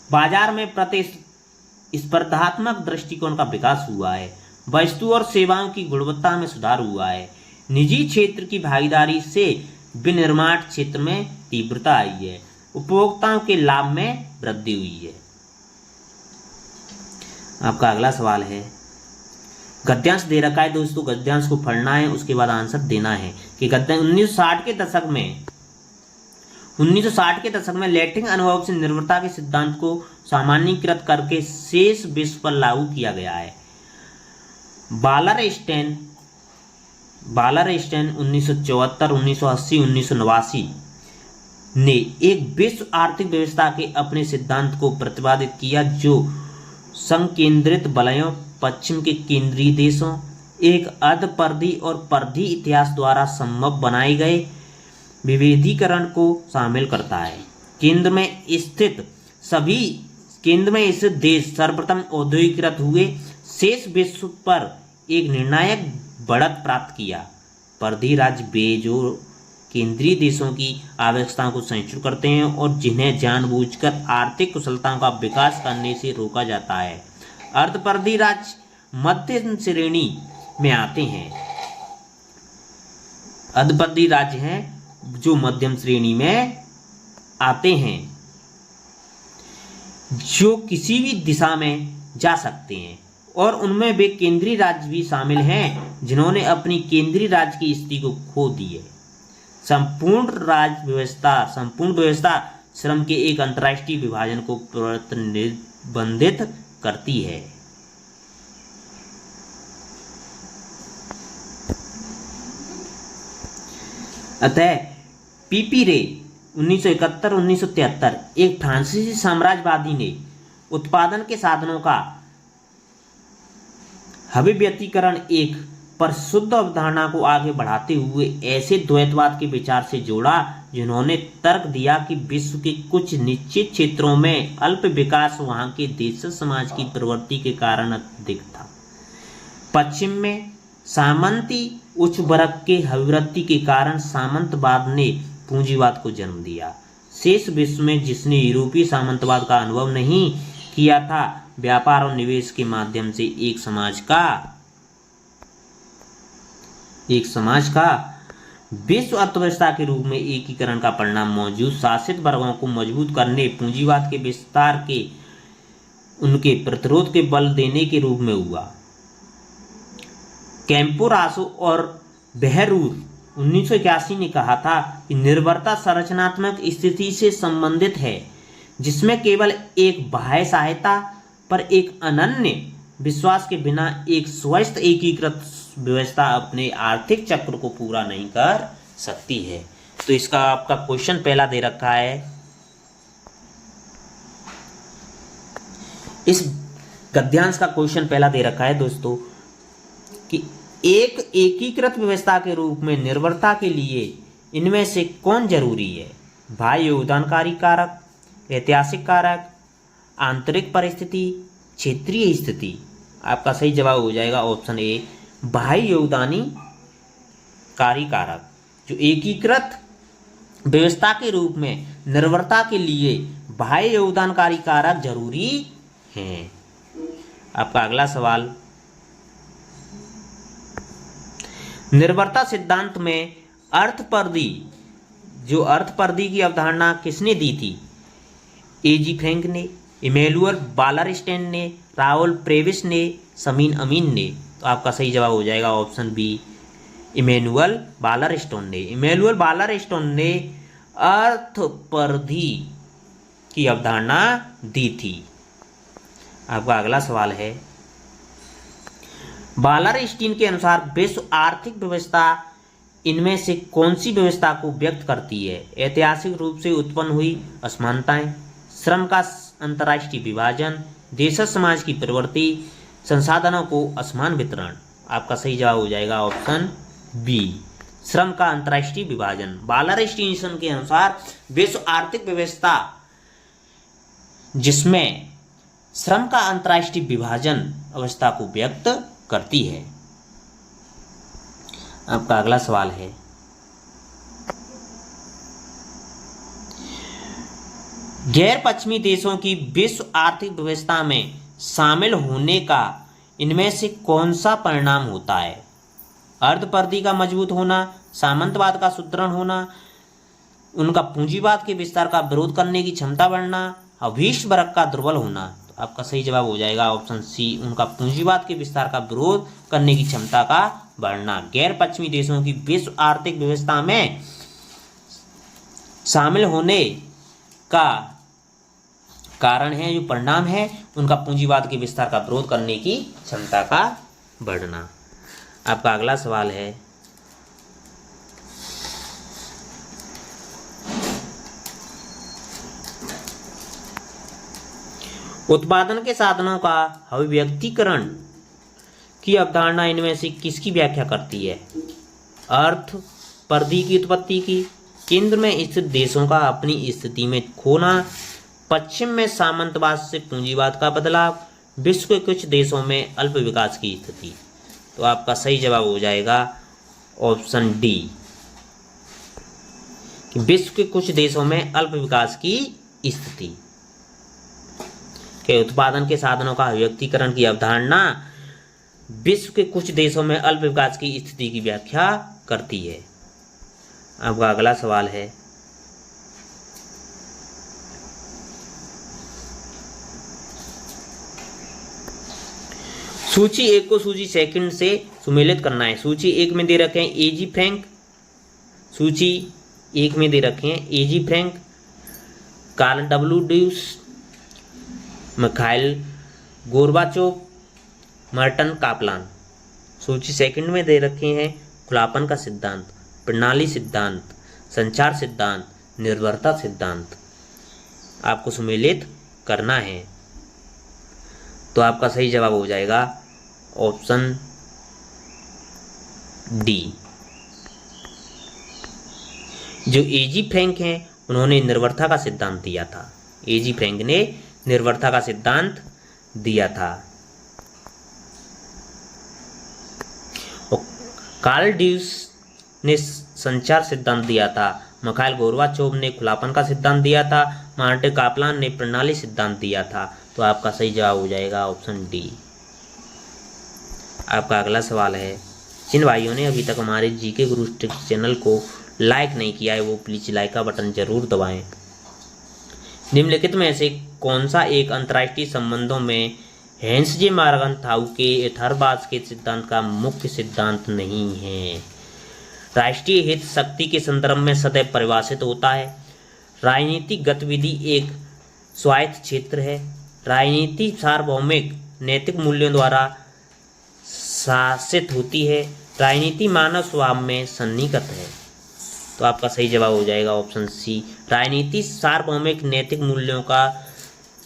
बाजार में प्रतिस्पर्धात्मक दृष्टिकोण का विकास हुआ है। वस्तु और सेवाओं की गुणवत्ता में सुधार हुआ है। निजी क्षेत्र की भागीदारी से विनिर्माण क्षेत्र में तीव्रता आई है। उपभोक्ताओं के लाभ में वृद्धि हुई है। आपका अगला सवाल है, गद्यांश दे रखा है दोस्तों, गद्यांश को पढ़ना है, उसके बाद आंसर देना है कि 1960 के दशक में लैटिन अनुभव से निर्भरता के सिद्धांत को सामान्यीकृत करके शेष विश्व पर लागू किया गया है। बालरस्टैन 1974, 1980, 1989 ने एक विश्व आर्थिक व्यवस्था के अपने सिद्धांत को प्रतिपादित किया जो संकेंद्रित वलयों, पश्चिम के केंद्रीय देशों, एक अर्धपरधी और परधी इतिहास द्वारा संभव बनाए गए विभेदीकरण को शामिल करता है। केंद्र में स्थित देश सर्वप्रथम औद्योगिकृत हुए, शेष विश्व पर एक निर्णायक बढ़त प्राप्त किया। परधी राज्य वे जो केंद्रीय देशों की आवश्यकताओं को संरक्षित करते हैं और जिन्हें जानबूझकर आर्थिक कुशलताओं का विकास करने से रोका जाता है। अर्धपरधी राज्य मध्यम श्रेणी में आते हैं। अर्धपरधी राज्य हैं जो मध्यम श्रेणी में आते हैं, जो किसी भी दिशा में जा सकते हैं, और उनमें वे केंद्रीय राज्य भी शामिल हैं जिन्होंने अपनी केंद्रीय राज्य की स्थिति को खो दी है। संपूर्ण व्यवस्था श्रम के एक अंतर्राष्ट्रीय विभाजन को प्रतिबंधित करती है। अतः पीपी रे 1971-1973 एक फ्रांसीसी साम्राज्यवादी ने उत्पादन के साधनों का अभिव्यक्तिकरण एक परिशुद्ध अवधारणा को आगे बढ़ाते हुए ऐसे द्वैतवाद के विचार से जोड़ा जिन्होंने तर्क दिया कि विश्व के कुछ निश्चित क्षेत्रों में अल्प विकास वहां के देश समाज की प्रवृत्ति के कारण अधिक था। पश्चिम में सामंती उच्च वर्ग के अभिवृद्धि के कारण सामंतवाद ने पूंजीवाद को जन्म दिया। शेष विश्व में जिसने यूरोपीय सामंतवाद का अनुभव नहीं किया था, व्यापार और निवेश के माध्यम से एक समाज का विश्व अर्थव्यवस्था के रूप में एकीकरण का परिणाम मौजूद शासित वर्गों को मजबूत करने, पूंजीवाद के विस्तार के उनके प्रतिरोध के बल देने के रूप में हुआ। कैम्पोरासो और बेहरूर 1981 ने कहा था कि निर्भरता संरचनात्मक स्थिति से संबंधित है जिसमें केवल एक बाह्य सहायता पर एक अनन्य विश्वास के बिना एक स्वस्थ एकीकृत व्यवस्था अपने आर्थिक चक्र को पूरा नहीं कर सकती है। तो इसका आपका क्वेश्चन पहला दे रखा है, इस गद्यांश का क्वेश्चन पहला दे रखा है दोस्तों कि एक एकीकृत व्यवस्था के रूप में निर्भरता के लिए इनमें से कौन जरूरी है? बाह्य योगदानकारी कारक, ऐतिहासिक कारक, आंतरिक परिस्थिति, क्षेत्रीय स्थिति। आपका सही जवाब हो जाएगा ऑप्शन ए बाह्य योगदानकारी कारक। जो एकीकृत व्यवस्था के रूप में निर्भरता के लिए बाह्य योगदानकारी कारक जरूरी हैं। आपका अगला सवाल, निर्भरता सिद्धांत में अर्थपरिधि, जो अर्थपरिधि की अवधारणा किसने दी थी? एजी फ्रैंक ने, इमैनुअल वालरस्टैंड ने, राउल प्रेविस ने, समीन अमीन ने। तो आपका सही जवाब हो जाएगा ऑप्शन बी इमैनुअल वालरस्टैंड ने। इमैनुअल वालरस्टैंड ने अर्थपरिधि की अवधारणा दी थी। आपका अगला सवाल है, वालरस्टैंड के अनुसार विश्व आर्थिक व्यवस्था इनमें से कौन सी व्यवस्था को व्यक्त करती है? ऐतिहासिक रूप से उत्पन्न हुई असमानताएं, श्रम का अंतर्राष्ट्रीय विभाजन, देश समाज की प्रवृत्ति, संसाधनों को असमान वितरण। आपका सही जवाब हो जाएगा ऑप्शन बी श्रम का अंतर्राष्ट्रीय विभाजन। वालरस्टैंड के अनुसार विश्व आर्थिक व्यवस्था जिसमें श्रम का अंतर्राष्ट्रीय विभाजन अवस्था को व्यक्त करती है। आपका अगला सवाल है, गैर पश्चिमी देशों की विश्व आर्थिक व्यवस्था में शामिल होने का इनमें से कौन सा परिणाम होता है? अर्थपरिधि का मजबूत होना, सामंतवाद का सुदृढ़ होना, उनका पूंजीवाद के विस्तार का विरोध करने की क्षमता बढ़ना, अभीष्ट वर्ग का दुर्बल होना। तो आपका सही जवाब हो जाएगा ऑप्शन सी उनका पूंजीवाद के विस्तार का विरोध करने की क्षमता का बढ़ना। गैर पश्चिमी देशों की विश्व आर्थिक व्यवस्था में शामिल होने का कारण है, जो परिणाम है, उनका पूंजीवाद के विस्तार का विरोध करने की क्षमता का बढ़ना। आपका अगला सवाल है, उत्पादन के साधनों का अभिव्यक्तिकरण की अवधारणा इनमें से किसकी व्याख्या करती है? अर्थ परिधि की उत्पत्ति की, केंद्र में स्थित देशों का अपनी स्थिति में खोना, पश्चिम में सामंतवाद से पूंजीवाद का बदलाव, विश्व के कुछ देशों में अल्प विकास की स्थिति। तो आपका सही जवाब हो जाएगा ऑप्शन डी कि विश्व के कुछ देशों में अल्प विकास की स्थिति। के उत्पादन के साधनों का अभिव्यक्तिकरण की अवधारणा विश्व के कुछ देशों में अल्प विकास की स्थिति की व्याख्या करती है। आपका अगला सवाल है, सूची एक को सूची सेकंड से सुमेलित करना है। सूची एक में दे रखे हैं एजी फ्रैंक, सूची एक में दे रखे हैं AG Frank, Karl W Deutsch, Mikhail Gorbachev, Morton Kaplan. सूची सेकंड में दे रखे हैं खुलापन का सिद्धांत, प्रणाली सिद्धांत, संचार सिद्धांत, निर्भरता सिद्धांत। आपको सुमेलित करना है। तो आपका सही जवाब हो जाएगा ऑप्शन डी। जो एजी फ्रैंक हैं उन्होंने निर्भरता का सिद्धांत दिया था। एजी फ्रैंक ने निर्भरता का सिद्धांत दिया था। और कार्ल ड्यूस ने संचार सिद्धांत दिया था। मिखाइल गोर्बाचोव ने खुलापन का सिद्धांत दिया था। मार्टिन कापलान ने प्रणाली सिद्धांत दिया था। तो आपका सही जवाब हो जाएगा ऑप्शन डी। आपका अगला सवाल है, जिन भाइयों ने अभी तक हमारे जीके गुरु ट्रिक्स चैनल को लाइक नहीं किया है वो प्लीज लाइक का बटन जरूर दबाएं। निम्नलिखित में से कौन सा एक अंतर्राष्ट्रीय संबंधों में हेंस जे मार्गनथाउ के यथार्थवाद के सिद्धांत का मुख्य सिद्धांत नहीं है? राष्ट्रीय हित शक्ति के संदर्भ में सदैव परिभाषित होता है। राजनीतिक गतिविधि एक स्वायत्त क्षेत्र है। राजनीति सार्वभौमिक नैतिक मूल्यों द्वारा शासित होती है। राजनीति मानव स्वभाव में सन्निहित है। तो आपका सही जवाब हो जाएगा ऑप्शन सी। राजनीति सार्वभौमिक नैतिक मूल्यों का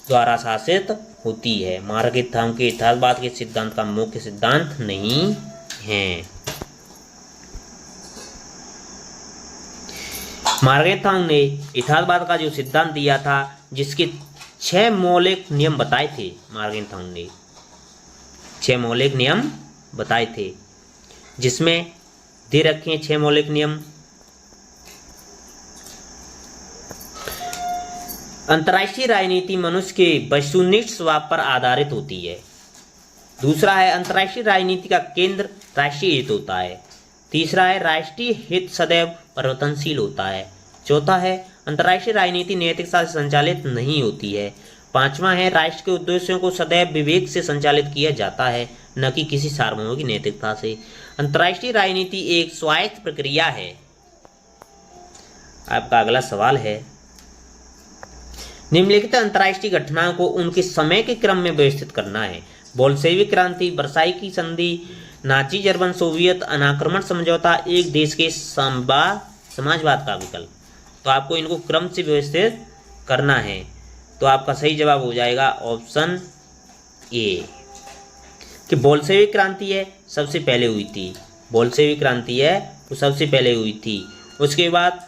द्वारा शासित होती है। मार्गनथाउ के यथार्थवाद के सिद्धांत का मुख्य सिद्धांत नहीं है। मार्गनथाउ ने यथार्थवाद का जो सिद्धांत दिया था, जिसके 6 मौलिक नियम बताए थे मॉर्गनथाउन ने, 6 मौलिक नियम बताए थे, जिसमें दे रखे हैं 6 मौलिक नियम। अंतर्राष्ट्रीय राजनीति मनुष्य के वस्तुनिष्ठ स्वभाव पर आधारित होती है। दूसरा है अंतर्राष्ट्रीय राजनीति का केंद्र राष्ट्रीय हित होता है। तीसरा है राष्ट्रीय हित सदैव परिवर्तनशील होता है। चौथा है अंतर्राष्ट्रीय राजनीति नैतिकता से संचालित नहीं होती है। पांचवा है राष्ट्र के उद्देश्यों को सदैव विवेक से संचालित किया जाता है, न कि किसी सार्वभौमिक नैतिकता से। अंतर्राष्ट्रीय राजनीति एक स्वायत्त प्रक्रिया है। आपका अगला सवाल है, निम्नलिखित अंतर्राष्ट्रीय घटनाओं को उनके समय के क्रम में व्यवस्थित करना है। बोल्शेविक क्रांति, वर्साई की संधि, नाची जर्मन सोवियत अनाक्रमण समझौता, एक देश के समाजवाद का विकल्प। तो आपको इनको क्रम से व्यवस्थित करना है। तो आपका सही जवाब हो जाएगा ऑप्शन ए कि बोल्शेविक क्रांति है सबसे पहले हुई थी। बोल्शेविक क्रांति है वो सबसे पहले हुई थी। उसके बाद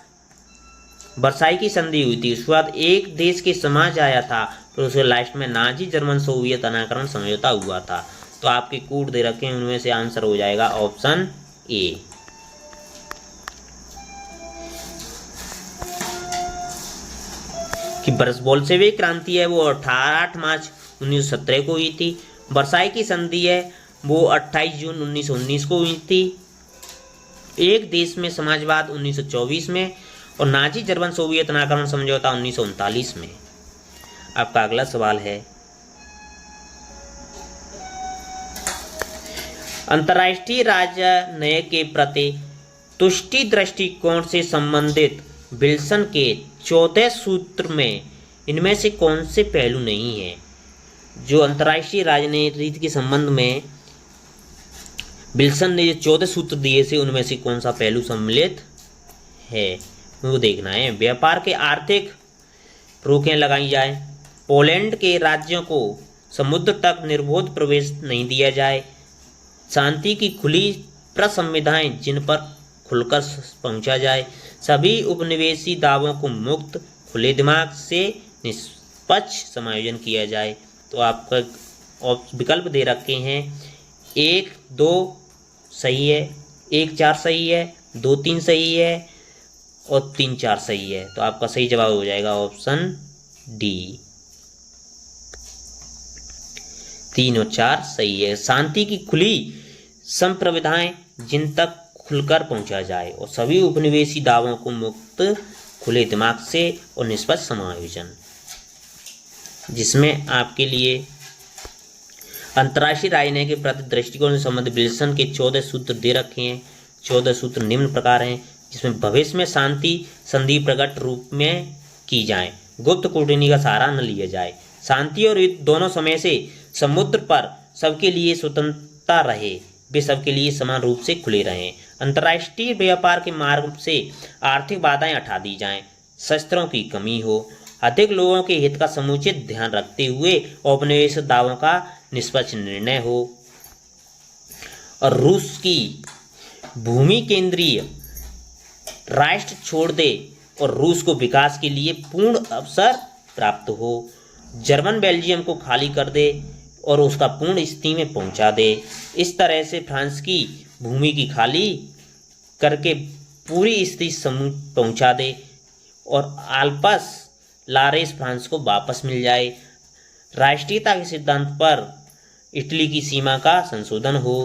वर्साई की संधि हुई थी। उसके बाद एक देश के समाज आया था, फिर उसके लास्ट में नाजी जर्मन सोवियत अनाकरण समझौता हुआ था। तो आपके कोड दे रखे हैं, उनमें से आंसर हो जाएगा ऑप्शन ए। कि बोल्शेविक क्रांति है वो 8 मार्च 1917 को हुई थी। वर्साई की संधि है वो 28 जून 1919 को हुई थी। एक देश में समाजवाद 1924 में, और नाजी जर्मन सोवियत अनाकरण समझौता 1939 में। आपका अगला सवाल है, अंतर्राष्ट्रीय राजनय के प्रति तुष्टि दृष्टिकोण से संबंधित विल्सन के 14 सूत्र में इनमें से कौन से पहलू नहीं है? जो अंतर्राष्ट्रीय राजनीति के संबंध में विल्सन ने जो 14 सूत्र दिए थे, उनमें से कौन सा पहलू सम्मिलित है वो देखना है। व्यापार के आर्थिक रोकें लगाई जाए, पोलैंड के राज्यों को समुद्र तक निर्बाध प्रवेश नहीं दिया जाए, शांति की खुली प्रसंविधाएं जिन पर खुलकर पहुंचा जाए, सभी उपनिवेशी दावों को मुक्त खुले दिमाग से निष्पक्ष समायोजन किया जाए। तो आपका विकल्प दे रखे हैं 1, 2 सही है, 1, 4 सही है, 2, 3 सही है और 3, 4 सही है। तो आपका सही जवाब हो जाएगा ऑप्शन डी, 3 और 4 सही है। शांति की खुली संप्रविधाएं जिन तक खुलकर पहुंचा जाए और सभी उपनिवेशी दावों को मुक्त खुले दिमाग से और निष्पक्ष समायोजन, जिसमें आपके लिए अंतर्राष्ट्रीय राजनीति के प्रति दृष्टिकोण से संबंधित विल्सन के 14 सूत्र दे रखे हैं। 14 सूत्र निम्न प्रकार हैं, जिसमें भविष्य में शांति संधि प्रकट रूप में की जाए, गुप्त कूटनीति का सहारा न लिया जाए, शांति और युद्ध दोनों समय से समुद्र पर सबके लिए स्वतंत्रता रहे, वे सबके लिए समान रूप से खुले रहें, अंतर्राष्ट्रीय व्यापार के मार्ग से आर्थिक बाधाएं हटा दी जाएं, शस्त्रों की कमी हो, अधिक लोगों के हित का समुचित ध्यान रखते हुए औपनिवेश दावों का निष्पक्ष निर्णय हो, और रूस की भूमि केंद्रीय राष्ट्र छोड़ दे और रूस को विकास के लिए पूर्ण अवसर प्राप्त हो, जर्मन बेल्जियम को खाली कर दे और उसका पूर्ण स्थिति में पहुंचा दे। इस तरह से फ्रांस की भूमि की खाली करके पूरी स्थिति पहुंचा दे और आल्पस लारेस फ्रांस को वापस मिल जाए। राष्ट्रीयता के सिद्धांत पर इटली की सीमा का संशोधन हो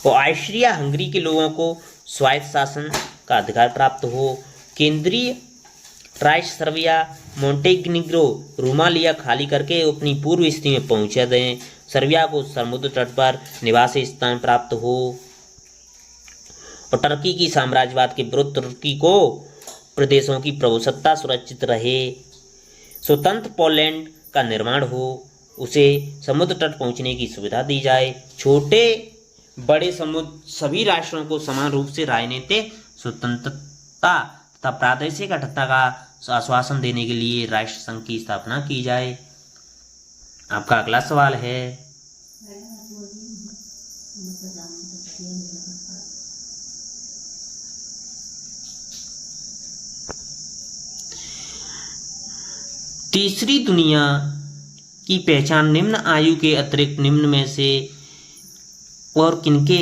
और ऑस्ट्रिया हंगरी के लोगों को स्वायत्त शासन का अधिकार प्राप्त हो, केंद्रीय राष्ट्र सर्बिया मोंटेग्निग्रो रोमालिया खाली करके अपनी पूर्व स्थिति में पहुंचा दें, सर्बिया को समुद्र तट पर निवासी स्थान प्राप्त हो और टर्की की साम्राज्यवाद के विरुद्ध तुर्की को प्रदेशों की प्रभुसत्ता सुरक्षित रहे, स्वतंत्र पोलैंड का निर्माण हो, उसे समुद्र तट पहुंचने की सुविधा दी जाए, छोटे बड़े समुद्र सभी राष्ट्रों को समान रूप से राजनीतिक स्वतंत्रता तथा प्रादेशिक अखंडता का आश्वासन देने के लिए राष्ट्र संघ की स्थापना की जाए। आपका अगला सवाल है, तीसरी दुनिया की पहचान निम्न आयु के अतिरिक्त निम्न में से और किनके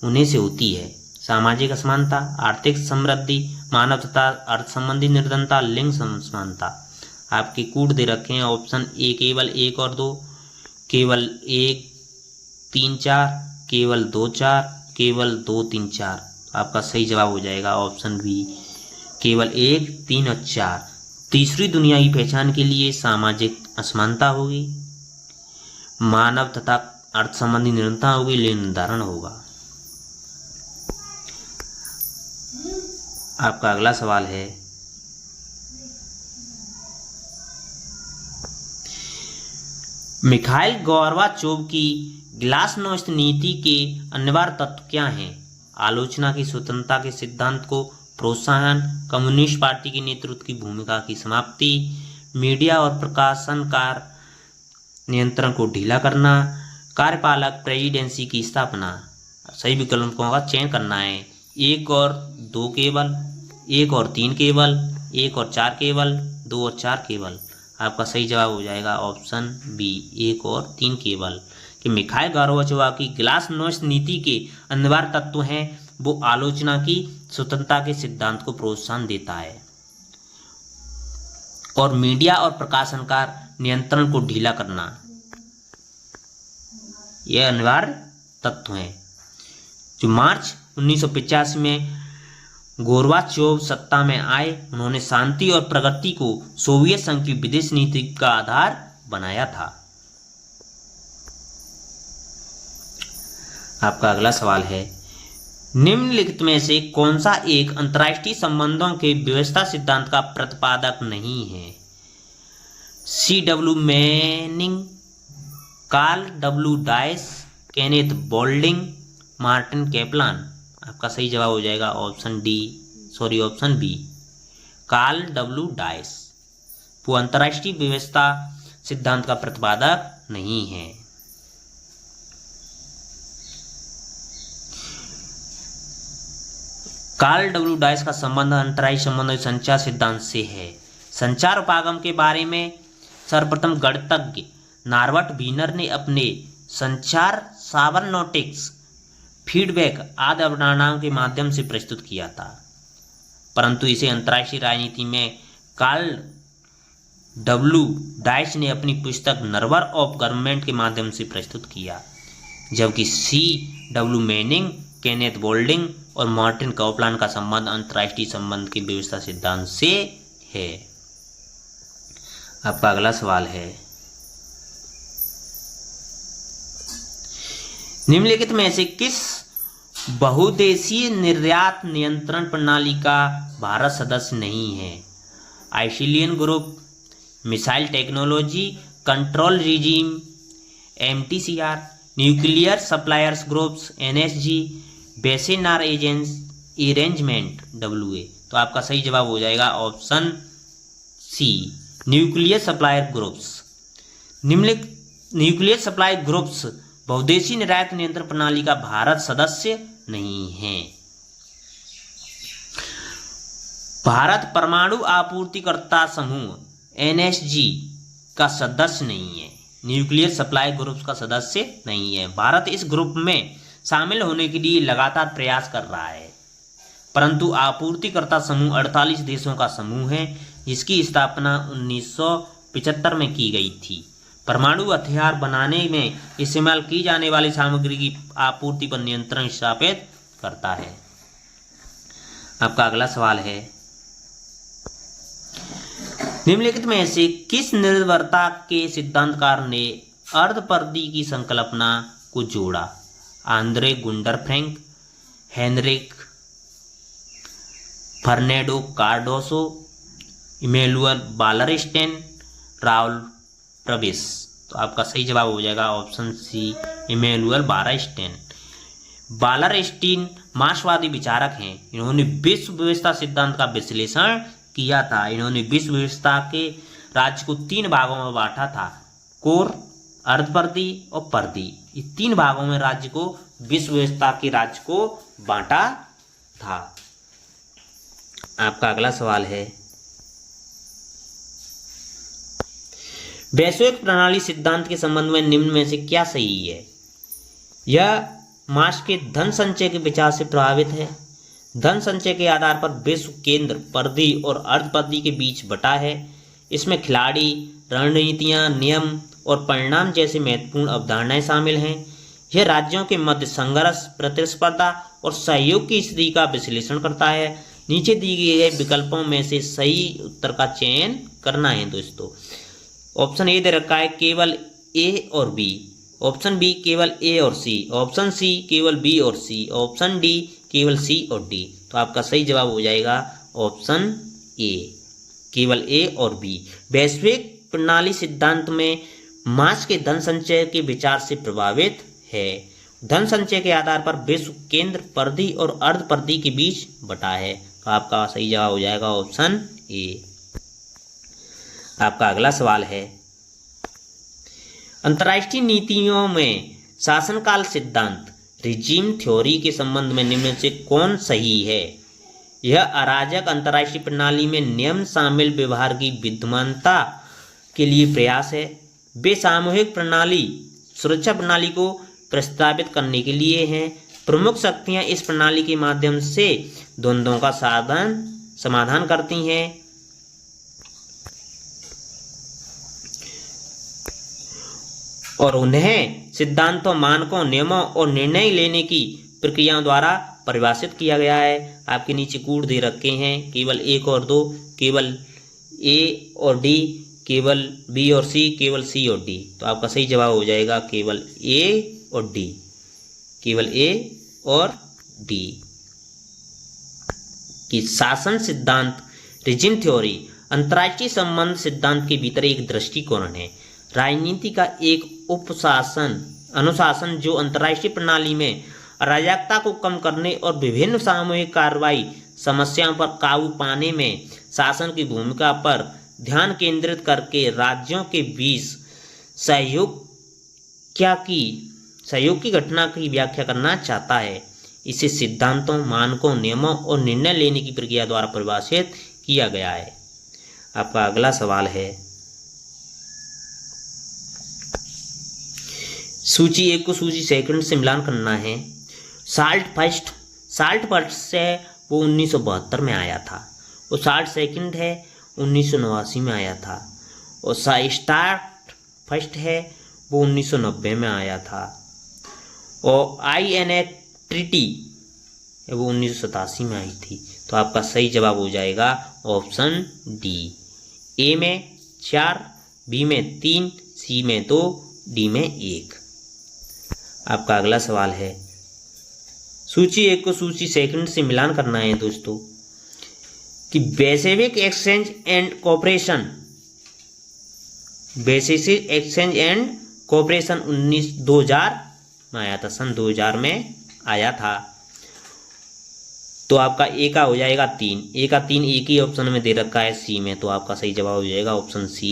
होने से होती है? सामाजिक असमानता, आर्थिक समृद्धि, मानव तथा अर्थ संबंधी निर्धनता, लिंग समानता। आपके कूट दे रखे हैं ऑप्शन ए केवल 1 और 2, केवल 1 3 4, केवल 2 4, केवल 2 3 4। आपका सही जवाब हो जाएगा ऑप्शन बी, केवल 1 3 और 4। तीसरी दुनिया की पहचान के लिए सामाजिक असमानता होगी, मानव तथा अर्थ संबंधी निरंतरता होगी, लिंग निर्धारण होगा। आपका अगला सवाल है, मिखाइल गोर्बाचोव की ग्लासनोस्त नीति के अनिवार्य तत्व क्या हैं? आलोचना की स्वतंत्रता के सिद्धांत को प्रोत्साहन, कम्युनिस्ट पार्टी के नेतृत्व की भूमिका की समाप्ति, मीडिया और प्रकाशनकार नियंत्रण को ढीला करना, कार्यपालक प्रेसिडेंसी की स्थापना। सही विकल्पों का चयन करना है। 1 और 2 केवल, 1 और 3 केवल, 1 और 4 केवल, 2 और 4 केवल। आपका सही जवाब हो जाएगा ऑप्शन बी, 1 और 3 केवल। कि मिखाइल गोर्बाचोव की ग्लासनोस्त नीति के अनिवार्य तत्व हैं वो आलोचना की स्वतंत्रता के सिद्धांत को प्रोत्साहन देता है और मीडिया और प्रकाशनकार नियंत्रण को ढीला करना, यह अनिवार्य तत्व हैं। जो मार्च 1985 में गोर्बाचोव सत्ता में आए, उन्होंने शांति और प्रगति को सोवियत संघ की विदेश नीति का आधार बनाया था। आपका अगला सवाल है, निम्नलिखित में से कौन सा एक अंतर्राष्ट्रीय संबंधों के व्यवस्था सिद्धांत का प्रतिपादक नहीं है? C.W. Manning, Karl W. Dias, Kenneth Boulding, Martin Kaplan. आपका सही जवाब हो जाएगा option B, Karl W. Dias. वो अंतर्राष्ट्रीय व्यवस्था सिद्धांत का प्रतिपादक नहीं है। Karl W. डायस का संबंध अंतर्राष्ट्रीय संबंध और संचार सिद्धांत से है। संचार उपागम के बारे में सर्वप्रथम गणितज्ञ नॉर्बर्ट वीनर ने अपने संचार साइबरनेटिक्स, फीडबैक आदि अवधारणाओं के माध्यम से प्रस्तुत किया था, परंतु इसे अंतर्राष्ट्रीय राजनीति में कार्ल W. डायस ने अपनी पुस्तक नर्वर ऑफ गवर्नमेंट के माध्यम से प्रस्तुत किया, जबकि C.W. मैनिंग, केनेथ बोल्डिंग और मार्टिन कैपलान का संबंध अंतर्राष्ट्रीय संबंध की व्यवस्था सिद्धांत से है। आपका अगला सवाल है, निम्नलिखित में से किस बहुदेशीय निर्यात नियंत्रण प्रणाली का भारत सदस्य नहीं है? आइसिलियन group, missile technology control regime MTCR, nuclear suppliers groups NSG, Wassenaar arrangement WA। तो आपका सही जवाब हो जाएगा option C, nuclear supplier groups. निम्नलिखित न्यूक्लियर सप्लाई ग्रुप्स बहुदेशीय निर्यात नियंत्रण प्रणाली का भारत सदस्य नहीं है। भारत परमाणु आपूर्तिकर्ता समूह NSG का सदस्य नहीं है, न्यूक्लियर सप्लाई ग्रुप का सदस्य नहीं है। भारत इस ग्रुप में शामिल होने के लिए लगातार प्रयास कर रहा है, परंतु आपूर्तिकर्ता समूह 48 देशों का समूह है, जिसकी स्थापना 1975 में की गई थी। परमाणु हथियार बनाने में इस्तेमाल की जाने वाली सामग्री की आपूर्ति पर नियंत्रण स्थापित करता है। आपका अगला सवाल है, निम्नलिखित में से किस निर्भरता के सिद्धांतकार ने अर्धपरिधि की संकल्पना को जोड़ा? Andre Gunder Frank, Henrique Fernando Cardoso, Immanuel Wallerstein, Raul Prebisch. तो आपका सही जवाब हो जाएगा ऑप्शन सी, इमैनुअल वालरस्टाइन। वालरस्टाइन मार्क्सवादी विचारक हैं। इन्होंने विश्व व्यवस्था सिद्धांत का विश्लेषण किया था। इन्होंने विश्व व्यवस्था के राज्य को 3 भागों में बांटा था, कोर, अर्धपरिधि और परिधि। इस 3 भागों में राज्य को, विश्व व्यवस्था के राज्य को बांटा था। आपका अगला सवाल है, वैश्विक प्रणाली सिद्धांत के संबंध में निम्न में से क्या सही है? यह मार्क्स के धन संचय के विचार से प्रभावित है। धन संचय के आधार पर विश्व केंद्र परिधि और अर्धपरिधि के बीच बटा है। इसमें खिलाड़ी, रणनीतियां, नियम और परिणाम जैसे महत्वपूर्ण अवधारणाएं शामिल हैं। यह राज्यों के मध्य संघर्ष, प्रतिस्पर्धा और सहयोग की स्थिति का विश्लेषण करता है। नीचे दी गए विकल्पों में से सही उत्तर का चयन करना है दोस्तों। ऑप्शन ए दे रखा है केवल ए और बी, ऑप्शन बी केवल ए और सी, ऑप्शन सी केवल बी और सी, ऑप्शन डी केवल सी और डी। तो आपका सही जवाब हो जाएगा ऑप्शन ए, केवल ए और बी। वैश्विक प्रणाली सिद्धांत में मार्क्स के धन संचय के विचार से प्रभावित है। धन संचय के आधार पर विश्व केंद्र परिधि और अर्धपरिधि के बीच बटा है। तो आपका सही जवाब हो जाएगा ऑप्शन ए। आपका अगला सवाल है, अंतर्राष्ट्रीय नीतियों में शासनकाल सिद्धांत रिजीम थ्योरी के संबंध में निम्न से कौन सही है? यह अराजक अंतर्राष्ट्रीय प्रणाली में नियम शामिल व्यवहार की विद्यमानता के लिए प्रयास है। वे सामूहिक प्रणाली, सुरक्षा प्रणाली को प्रस्तावित करने के लिए हैं। प्रमुख शक्तियां इस प्रणाली के माध्यम से द्वंद्वों का समाधान करती हैं। और उन्हें सिद्धांतों, मानकों, नियमों और निर्णय लेने की प्रक्रियाओं द्वारा परिभाषित किया गया है। आपके नीचे कूट दे रखे हैं, केवल 1 और 2, केवल ए और डी, केवल बी और सी, केवल सी और डी। तो आपका सही जवाब हो जाएगा केवल ए और डी, केवल ए और डी। कि शासन सिद्धांत रिजिम थ्योरी अंतर्राष्ट्रीय संबंध सिद्धांत के भीतर एक दृष्टिकोण है, राजनीति का एक अनुशासन जो अंतर्राष्ट्रीय प्रणाली में अराजकता को कम करने और विभिन्न सामूहिक कार्रवाई समस्याओं पर काबू पाने में शासन की भूमिका पर ध्यान केंद्रित करके राज्यों के बीच सहयोग की घटना की व्याख्या करना चाहता है। इसे सिद्धांतों, मानकों, नियमों और निर्णय लेने की प्रक्रिया द्वारा परिभाषित किया गया है। आपका अगला सवाल है, सूची 1 को सूची सेकंड से मिलान करना है। साल्ट फर्स्ट है वो 1972 में आया था, और साल्ट सेकंड है 1989 में आया था, और स्टार्ट फर्स्ट है वो 1990 में आया था, और INA ट्रीटी वो 1987 में आई थी। तो आपका सही जवाब हो जाएगा ऑप्शन डी। ए में 4, बी में 3, सी में 2, डी में 1। आपका अगला सवाल है, सूची 1 को सूची सेकंड से मिलान करना है दोस्तों। कि वैश्विक एक्सचेंज एंड कोऑपरेशन 2000 में आया था, सन 2000 में आया था। तो आपका ए का हो जाएगा 3, ए का 3 एक ही ऑप्शन में दे रखा है सी में, तो आपका सही जवाब हो जाएगा ऑप्शन सी।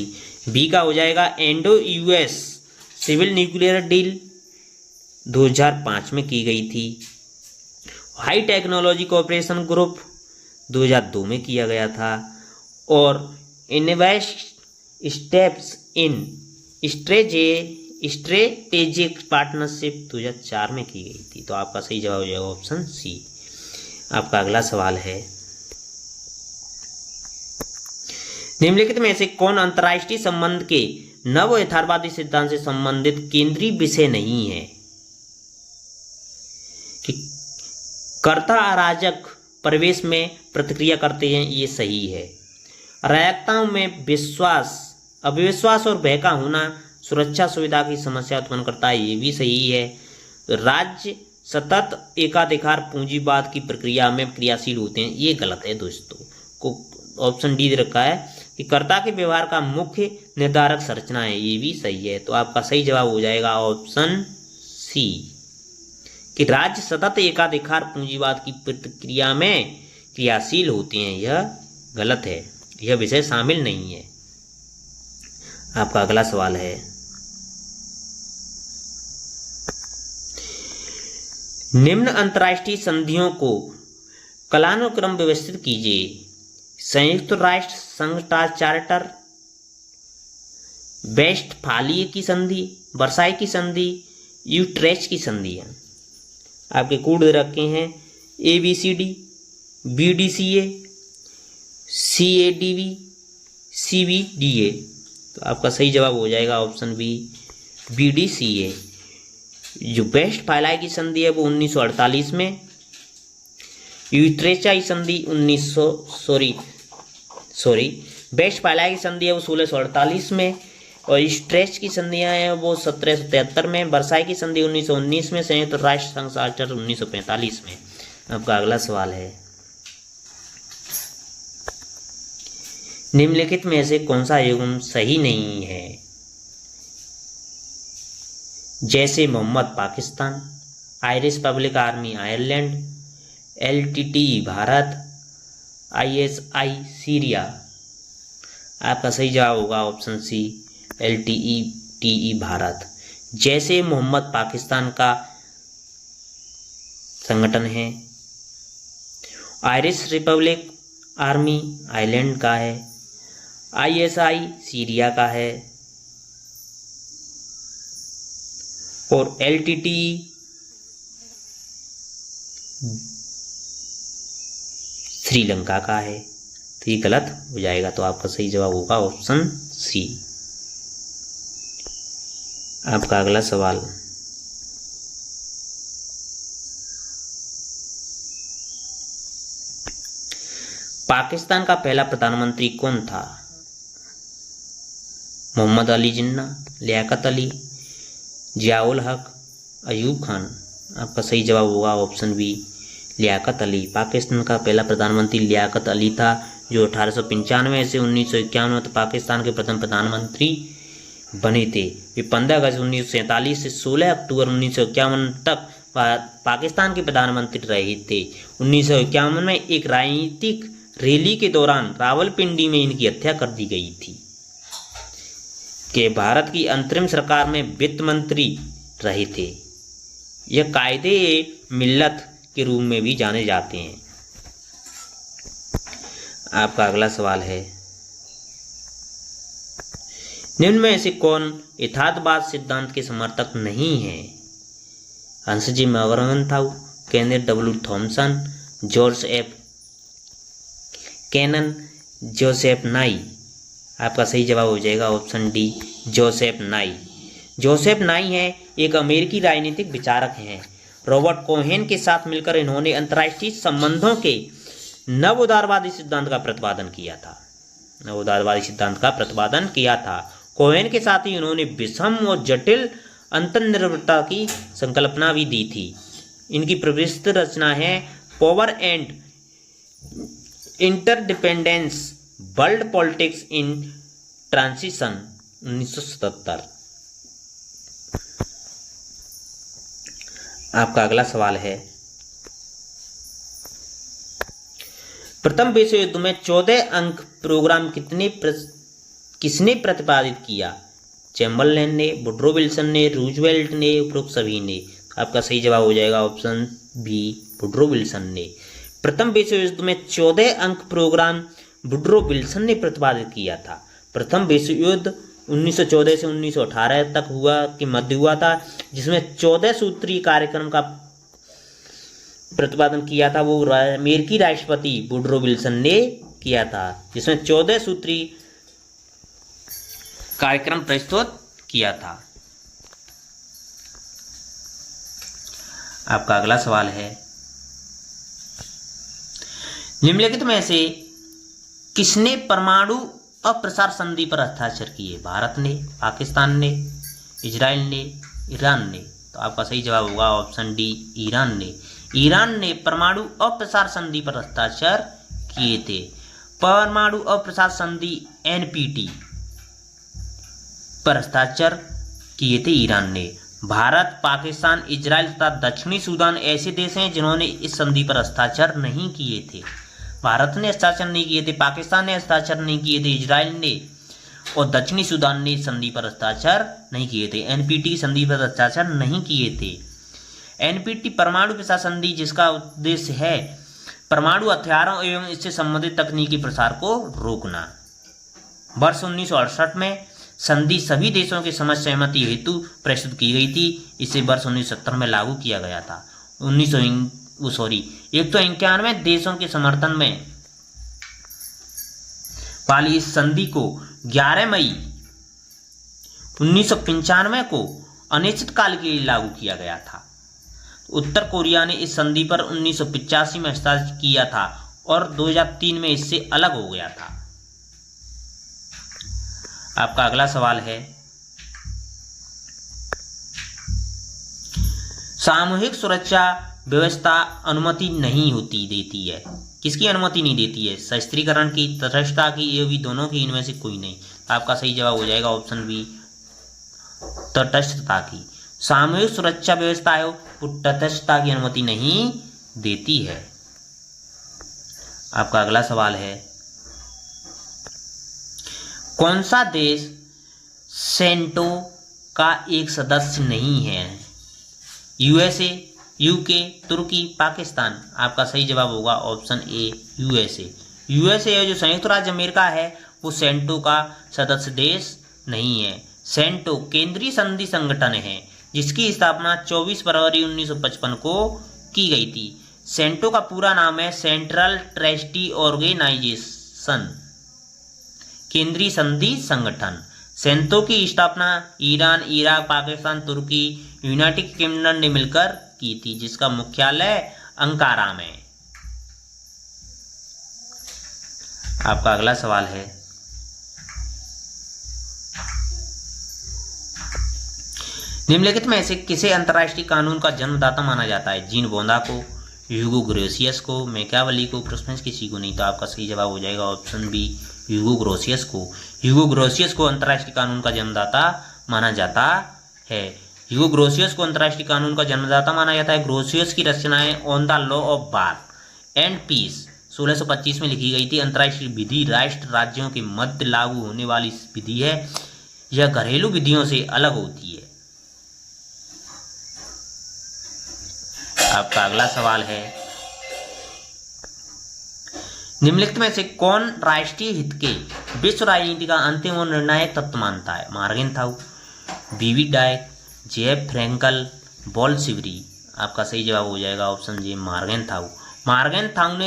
बी का हो जाएगा Indo US civil nuclear deal 2005 में की गई थी। हाई टेक्नोलॉजी कोऑपरेशन ग्रुप 2002 में किया गया था, और invest steps in strategic partnership 2004 में की गई थी। तो आपका सही जवाब हो जाएगा ऑप्शन सी। आपका अगला सवाल है, निम्नलिखित में से कौन अंतर्राष्ट्रीय संबंध के नव यथार्थवादी सिद्धांत से संबंधित केंद्रीय विषय नहीं है? कि कर्ता अराजक परिवेश में प्रतिक्रिया करते हैं, ये सही है। अराजकताओं में अविश्वास और भय का होना सुरक्षा सुविधा की समस्या उत्पन्न करता है, ये भी सही है। तो राज्य सतत एकाधिकार पूंजीवाद की प्रक्रिया में क्रियाशील होते हैं, ये गलत है दोस्तों। को ऑप्शन डी दे रखा है कि कर्ता के व्यवहार का मुख्य निर्धारक संरचना है, ये भी सही है। तो आपका सही जवाब हो जाएगा ऑप्शन सी, कि राज्य सतत एकाधिकार पूंजीवाद की प्रक्रिया में क्रियाशील होते हैं, यह गलत है, यह विषय शामिल नहीं है। आपका अगला सवाल है, निम्न अंतर्राष्ट्रीय संधियों को कालानुक्रम व्यवस्थित कीजिए। संयुक्त राष्ट्र संघ चार्टर, वेस्टफालिया की संधि, वर्साई की संधि, यूट्रेच की संधि है। आपके कोड रखे हैं ABCD, BDCA, CADV, CBDA। तो आपका सही जवाब हो जाएगा ऑप्शन बी BDCA। जो वेस्टफालिया की संधि है वो 1948 में, यूट्रेचाई संधि वेस्टफालिया की संधि है वो 1648 में, और यूट्रेच की संधियां हैं वो 1773 में, वर्साई की संधि 1919 में, संयुक्त राष्ट्र संघ चार्टर 1945 में। आपका अगला सवाल है, निम्नलिखित में से कौन सा युग्म सही नहीं है? जैसे Mohammad Pakistan, Irish public army Ireland, LTTE Bharat, ISI Syria. आपका सही जवाब होगा ऑप्शन सी LTTE भारत। जैसे मोहम्मद पाकिस्तान का संगठन है, आयरिश रिपब्लिक आर्मी आयरलैंड का है, ISI सीरिया का है, और LTTE श्रीलंका का है। तो ये गलत हो जाएगा, तो आपका सही जवाब होगा ऑप्शन सी। आपका अगला सवाल, पाकिस्तान का पहला प्रधानमंत्री कौन था? मोहम्मद अली जिन्ना, लियाकत अली, जियाउल हक, अयूब खान। आपका सही जवाब होगा ऑप्शन बी लियाकत अली। पाकिस्तान का पहला प्रधानमंत्री लियाकत अली था, जो 1895 से 1951 तक पाकिस्तान के प्रथम प्रधानमंत्री बने थे। वे 15 अगस्त 1947 से 16 अक्टूबर 1951 तक पाकिस्तान के प्रधानमंत्री रहे थे। 1951 में एक राजनीतिक रैली के दौरान रावलपिंडी में इनकी हत्या कर दी गई थी। के भारत की अंतरिम सरकार में वित्त मंत्री रहे थे। यह कायदे मिल्लत के रूप में भी जाने जाते हैं। आपका अगला सवाल है, निम्न में से कौन यथार्थवाद सिद्धांत के समर्थक नहीं है? Hans J Morgenthau, Kenneth W Thompson, George F Kennan, Joseph Nye. आपका सही जवाब हो जाएगा option D Joseph Nye. Joseph Nye है एक अमेरिकी राजनीतिक विचारक हैं। रॉबर्ट कोहेन के साथ मिलकर इन्होंने अंतर्राष्ट्रीय संबंधों के नव उदारवादी सिद्धांत का प्रतिपादन किया था। कोहेन के साथ ही उन्होंने विषम और जटिल अंतर्निर्भरता की संकल्पना भी दी थी। इनकी प्रविष्ट रचना है power and interdependence, world politics in transition 1977। आपका अगला सवाल है, प्रथम विश्व युद्ध में 14 अंक प्रोग्राम किसने प्रतिपादित किया? चैम्बरलेन ने, वुडरो विल्सन ने, रूजवेल्ट ने, उपरोक्त सभी ने। आपका सही जवाब हो जाएगा ऑप्शन बी वुडरो विल्सन ने। प्रथम विश्व युद्ध में 14 अंक प्रोग्राम वुडरो विल्सन ने प्रतिपादित किया था। प्रथम विश्व युद्ध 1914 से 1918 तक मध्य हुआ था, जिसमें 14 सूत्रीय कार्यक्रम का प्रतिपादन किया था। वो अमेरिकी राष्ट्रपति वुडरो विल्सन ने किया था, जिसमें 14 सूत्रीय कार्यक्रम प्रस्तुत किया था। आपका अगला सवाल है, निम्नलिखित में से किसने परमाणु अप्रसार संधि पर हस्ताक्षर किए? भारत ने, पाकिस्तान ने, इजराइल ने, ईरान ने। तो आपका सही जवाब होगा ऑप्शन डी ईरान ने। ईरान ने परमाणु अप्रसार संधि पर हस्ताक्षर किए थे। परमाणु अप्रसार संधि NPT पर हस्ताक्षर किए थे ईरान ने। भारत, पाकिस्तान, इजराइल तथा दक्षिणी सूडान ऐसे देश हैं जिन्होंने इस संधि पर हस्ताक्षर नहीं किए थे। भारत ने हस्ताक्षर नहीं किए थे, पाकिस्तान ने हस्ताक्षर नहीं किए थे, इजराइल ने और दक्षिणी सूडान ने संधि पर हस्ताक्षर नहीं किए थे। NPT संधि पर हस्ताक्षर नहीं किए थे। NPT परमाणु प्रसार संधि, जिसका उद्देश्य है परमाणु हथियारों एवं इससे संबंधित तकनीकी प्रसार को रोकना। वर्ष 1968 में संधि सभी देशों के समझ सहमति हेतु प्रस्तुत की गई थी। इसे वर्ष 1970 में लागू किया गया था। 191 देशों के समर्थन में वाली इस संधि को 11 मई 1995 को अनिश्चित काल के लिए लागू किया गया था। उत्तर कोरिया ने इस संधि पर 1985 में हस्ताक्षर किया था और 2003 में इससे अलग हो गया था। आपका अगला सवाल है, सामूहिक सुरक्षा व्यवस्था अनुमति नहीं होती देती है। किसकी अनुमति नहीं देती है? सशस्त्रीकरण की, तटस्थता की, ये भी दोनों की, इनमें से कोई नहीं। आपका सही जवाब हो जाएगा ऑप्शन बी, तटस्थता की। सामूहिक सुरक्षा व्यवस्था है वो तटस्थता की अनुमति नहीं देती है। आपका अगला सवाल है, कौन सा देश सेंटो का एक सदस्य नहीं है? यूएसए, यूके, तुर्की, पाकिस्तान। आपका सही जवाब होगा ऑप्शन ए, यूएसए। यूएसए जो संयुक्त राज्य अमेरिका है वो सेंटो का सदस्य देश नहीं है। सेंटो केंद्रीय संधि संगठन है जिसकी स्थापना 24 फरवरी 1955 को की गई थी। सेंटो का पूरा नाम है सेंट्रल ट्रेस्टी ऑर्गेनाइजेशन, केंद्रीय संधि संगठन। सेंटो की स्थापना ईरान, इराक, पाकिस्तान, तुर्की, यूनाइटेड किंगडम ने मिलकर की थी, जिसका मुख्यालय अंकारा में। आपका अगला सवाल है, निम्नलिखित में से किसे अंतर्राष्ट्रीय कानून का जन्मदाता माना जाता है? जीन बोंदा को, ह्यूगो ग्रोसियस को, मैकियावेली को, क्रिस्मस किसी को नहीं। तो आपका सही जवाब हो जाएगा ऑप्शन बी, ह्यूगो ग्रोसियस को। ह्यूगो ग्रोसियस को अंतर्राष्ट्रीय कानून का जन्मदाता माना जाता है। ह्यूगो ग्रोसियस को अंतर्राष्ट्रीय कानून का जन्मदाता माना जाता है। ग्रोसियस की रचनाएं on the law of war and peace 1625 में लिखी गई थी। अंतर्राष्ट्रीय विधि राष्ट्र राज्यों के मध्य लागू होने वाली विधि है। यह घरेलू विधियों से अलग होती है। आपका अगला सवाल है, निम्नलिखित में से कौन राष्ट्रीय हित के विश्व राजनीति का अंतिम और निर्णायक तत्व मानता है? मार्गेनथाउ, बीवी डायक, जेएफ फ्रैंकल, बोल्शेविक। आपका सही जवाब हो जाएगा ऑप्शन जी, मार्गेनथाउ। मार्गेनथाउ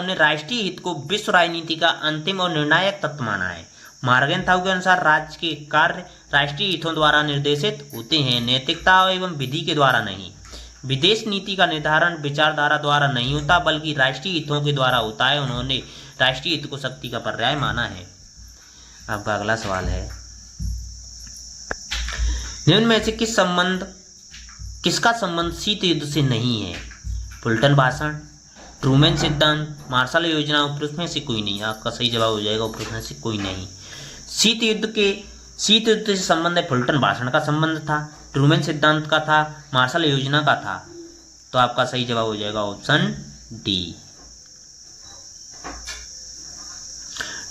ने राष्ट्रीय हित को विश्व राजनीति का अंतिम और निर्णायक तत्व माना है। मार्गेनथाउ के अनुसार राज्य के कार्य राष्ट्रीय हितों द्वारा निर्देशित होते हैं, नैतिकता एवं विधि के द्वारा नहीं। विदेश नीति का निर्धारण विचारधारा द्वारा नहीं होता बल्कि राष्ट्रीय हितों के द्वारा होता है। उन्होंने राष्ट्रीय हित को शक्ति का पर्याय माना है। आपका अगला सवाल है, निम्न में से किसका संबंध शीत युद्ध से नहीं है? फुलटन भाषण, ट्रूमैन सिद्धांत, मार्शल योजना, उपरोक्त में से कोई नहीं। आपका सही जवाब हो जाएगा उपरोक्त में से कोई नहीं। शीत युद्ध से संबंध है, फुलटन भाषण का संबंध था, ट्रूमैन सिद्धांत का था, मार्शल योजना का था। तो आपका सही जवाब हो जाएगा ऑप्शन डी।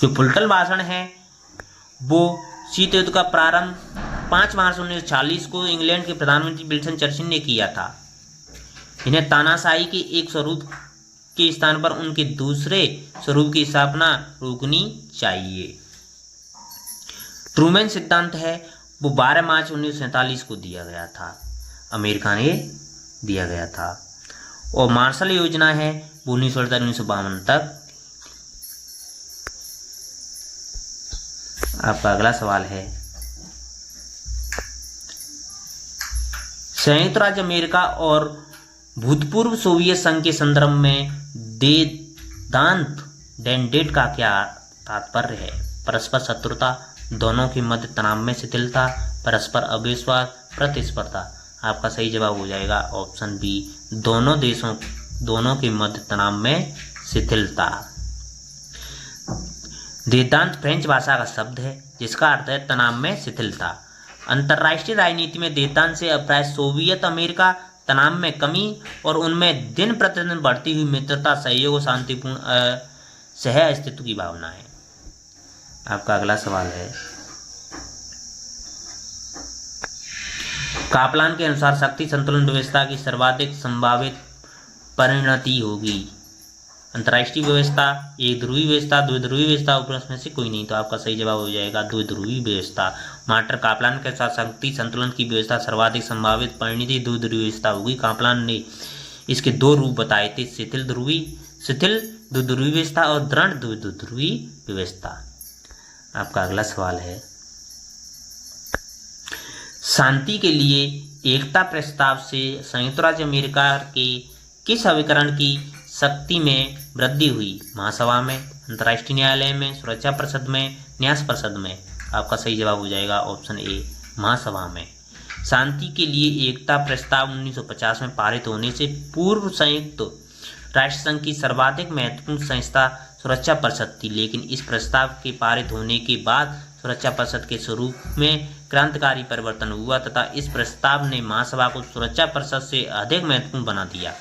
जो फुलटन भाषण है वो शीत युद्ध का प्रारंभ 5 मार्च 1940 को इंग्लैंड के प्रधानमंत्री विल्सन चर्चिल ने किया था। इन्हें तानाशाही के एक स्वरूप के स्थान पर उनके दूसरे स्वरूप की स्थापना रोकनी चाहिए। ट्रूमैन सिद्धांत है वो 12 मार्च 1947 को दिया गया था, अमेरिका ने दिया गया था। और मार्शल योजना है वो 1952 तक। आपका अगला सवाल है, संयुक्त राज्य अमेरिका और भूतपूर्व सोवियत संघ के संदर्भ में डेंडेट का क्या तात्पर्य है? परस्पर शत्रुता, दोनों के मध्य तनाव में शिथिलता, परस्पर अविश्वास, प्रतिस्पर्धा। आपका सही जवाब हो जाएगा ऑप्शन बी, दोनों के मध्य तनाव में शिथिलता। देदांत फ्रेंच भाषा का शब्द है जिसका अर्थ है तनाव में शिथिलता। अंतर्राष्ट्रीय राजनीति में देदांत से अभिप्राय सोवियत अमेरिका, तनाव में कमी और उनमें दिन प्रतिदिन बढ़ती हुई मित्रता, सहयोग और शांतिपूर्ण सह अस्तित्व की भावना है। आपका अगला सवाल है, कापलान के अनुसार शक्ति संतुलन व्यवस्था की सर्वाधिक संभावित परिणति होगी। अंतर्राष्ट्रीय व्यवस्था, एक ध्रुवीय व्यवस्था, द्विध्रुवीय व्यवस्था, ऊपर में से कोई नहीं, तो आपका सही जवाब हो जाएगा द्विध्रुवीय व्यवस्था। मार्टर कापलान के साथ शक्ति संतुलन की व्यवस्था सर्वाधिक संभावित परिणति द्विध्रुवीय व्यवस्था होगी। कापलान ने इसके दो रूप बताए थे, शिथिल द्विध्रुवीय व्यवस्था और दृढ़ द्विध्रुवीय व्यवस्था। आपका अगला सवाल है, शांति के लिए एकता प्रस्ताव से संयुक्त राज्य अमेरिका के किस अभिकरण की शक्ति में वृद्धि हुई? महासभा में, अंतर्राष्ट्रीय न्यायालय में, सुरक्षा परिषद में, न्यास परिषद में? आपका सही जवाब हो जाएगा ऑप्शन ए, महासभा में। शांति के लिए एकता प्रस्ताव 1950 में पारित होने से पूर्व संयुक्त राष्ट्र संघ की सर्वाधिक महत्वपूर्ण संस्था सुरक्षा परिषद थी, लेकिन इस प्रस्ताव के पारित होने के बाद सुरक्षा परिषद के स्वरूप में क्रांतिकारी परिवर्तन हुआ तथा इस प्रस्ताव ने महासभा को सुरक्षा परिषद से अधिक महत्वपूर्ण बना दिया।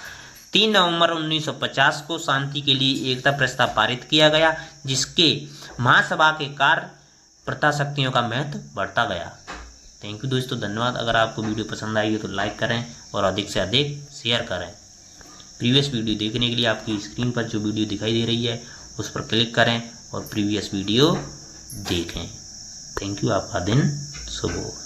3 नवंबर 1950 को शांति के लिए एकता प्रस्ताव पारित किया गया, जिसके महासभा के कार्य प्रथा शक्तियों का महत्व बढ़ता गया। थैंक यू दोस्तों, धन्यवाद। अगर आपको वीडियो पसंद आई हो तो लाइक करें और अधिक से अधिक शेयर करें। प्रीवियस वीडियो देखने के लिए आपकी स्क्रीन पर जो वीडियो दिखाई दे रही है उस पर क्लिक करें और प्रीवियस वीडियो देखें। थैंक यू, आपका दिन शुभ हो।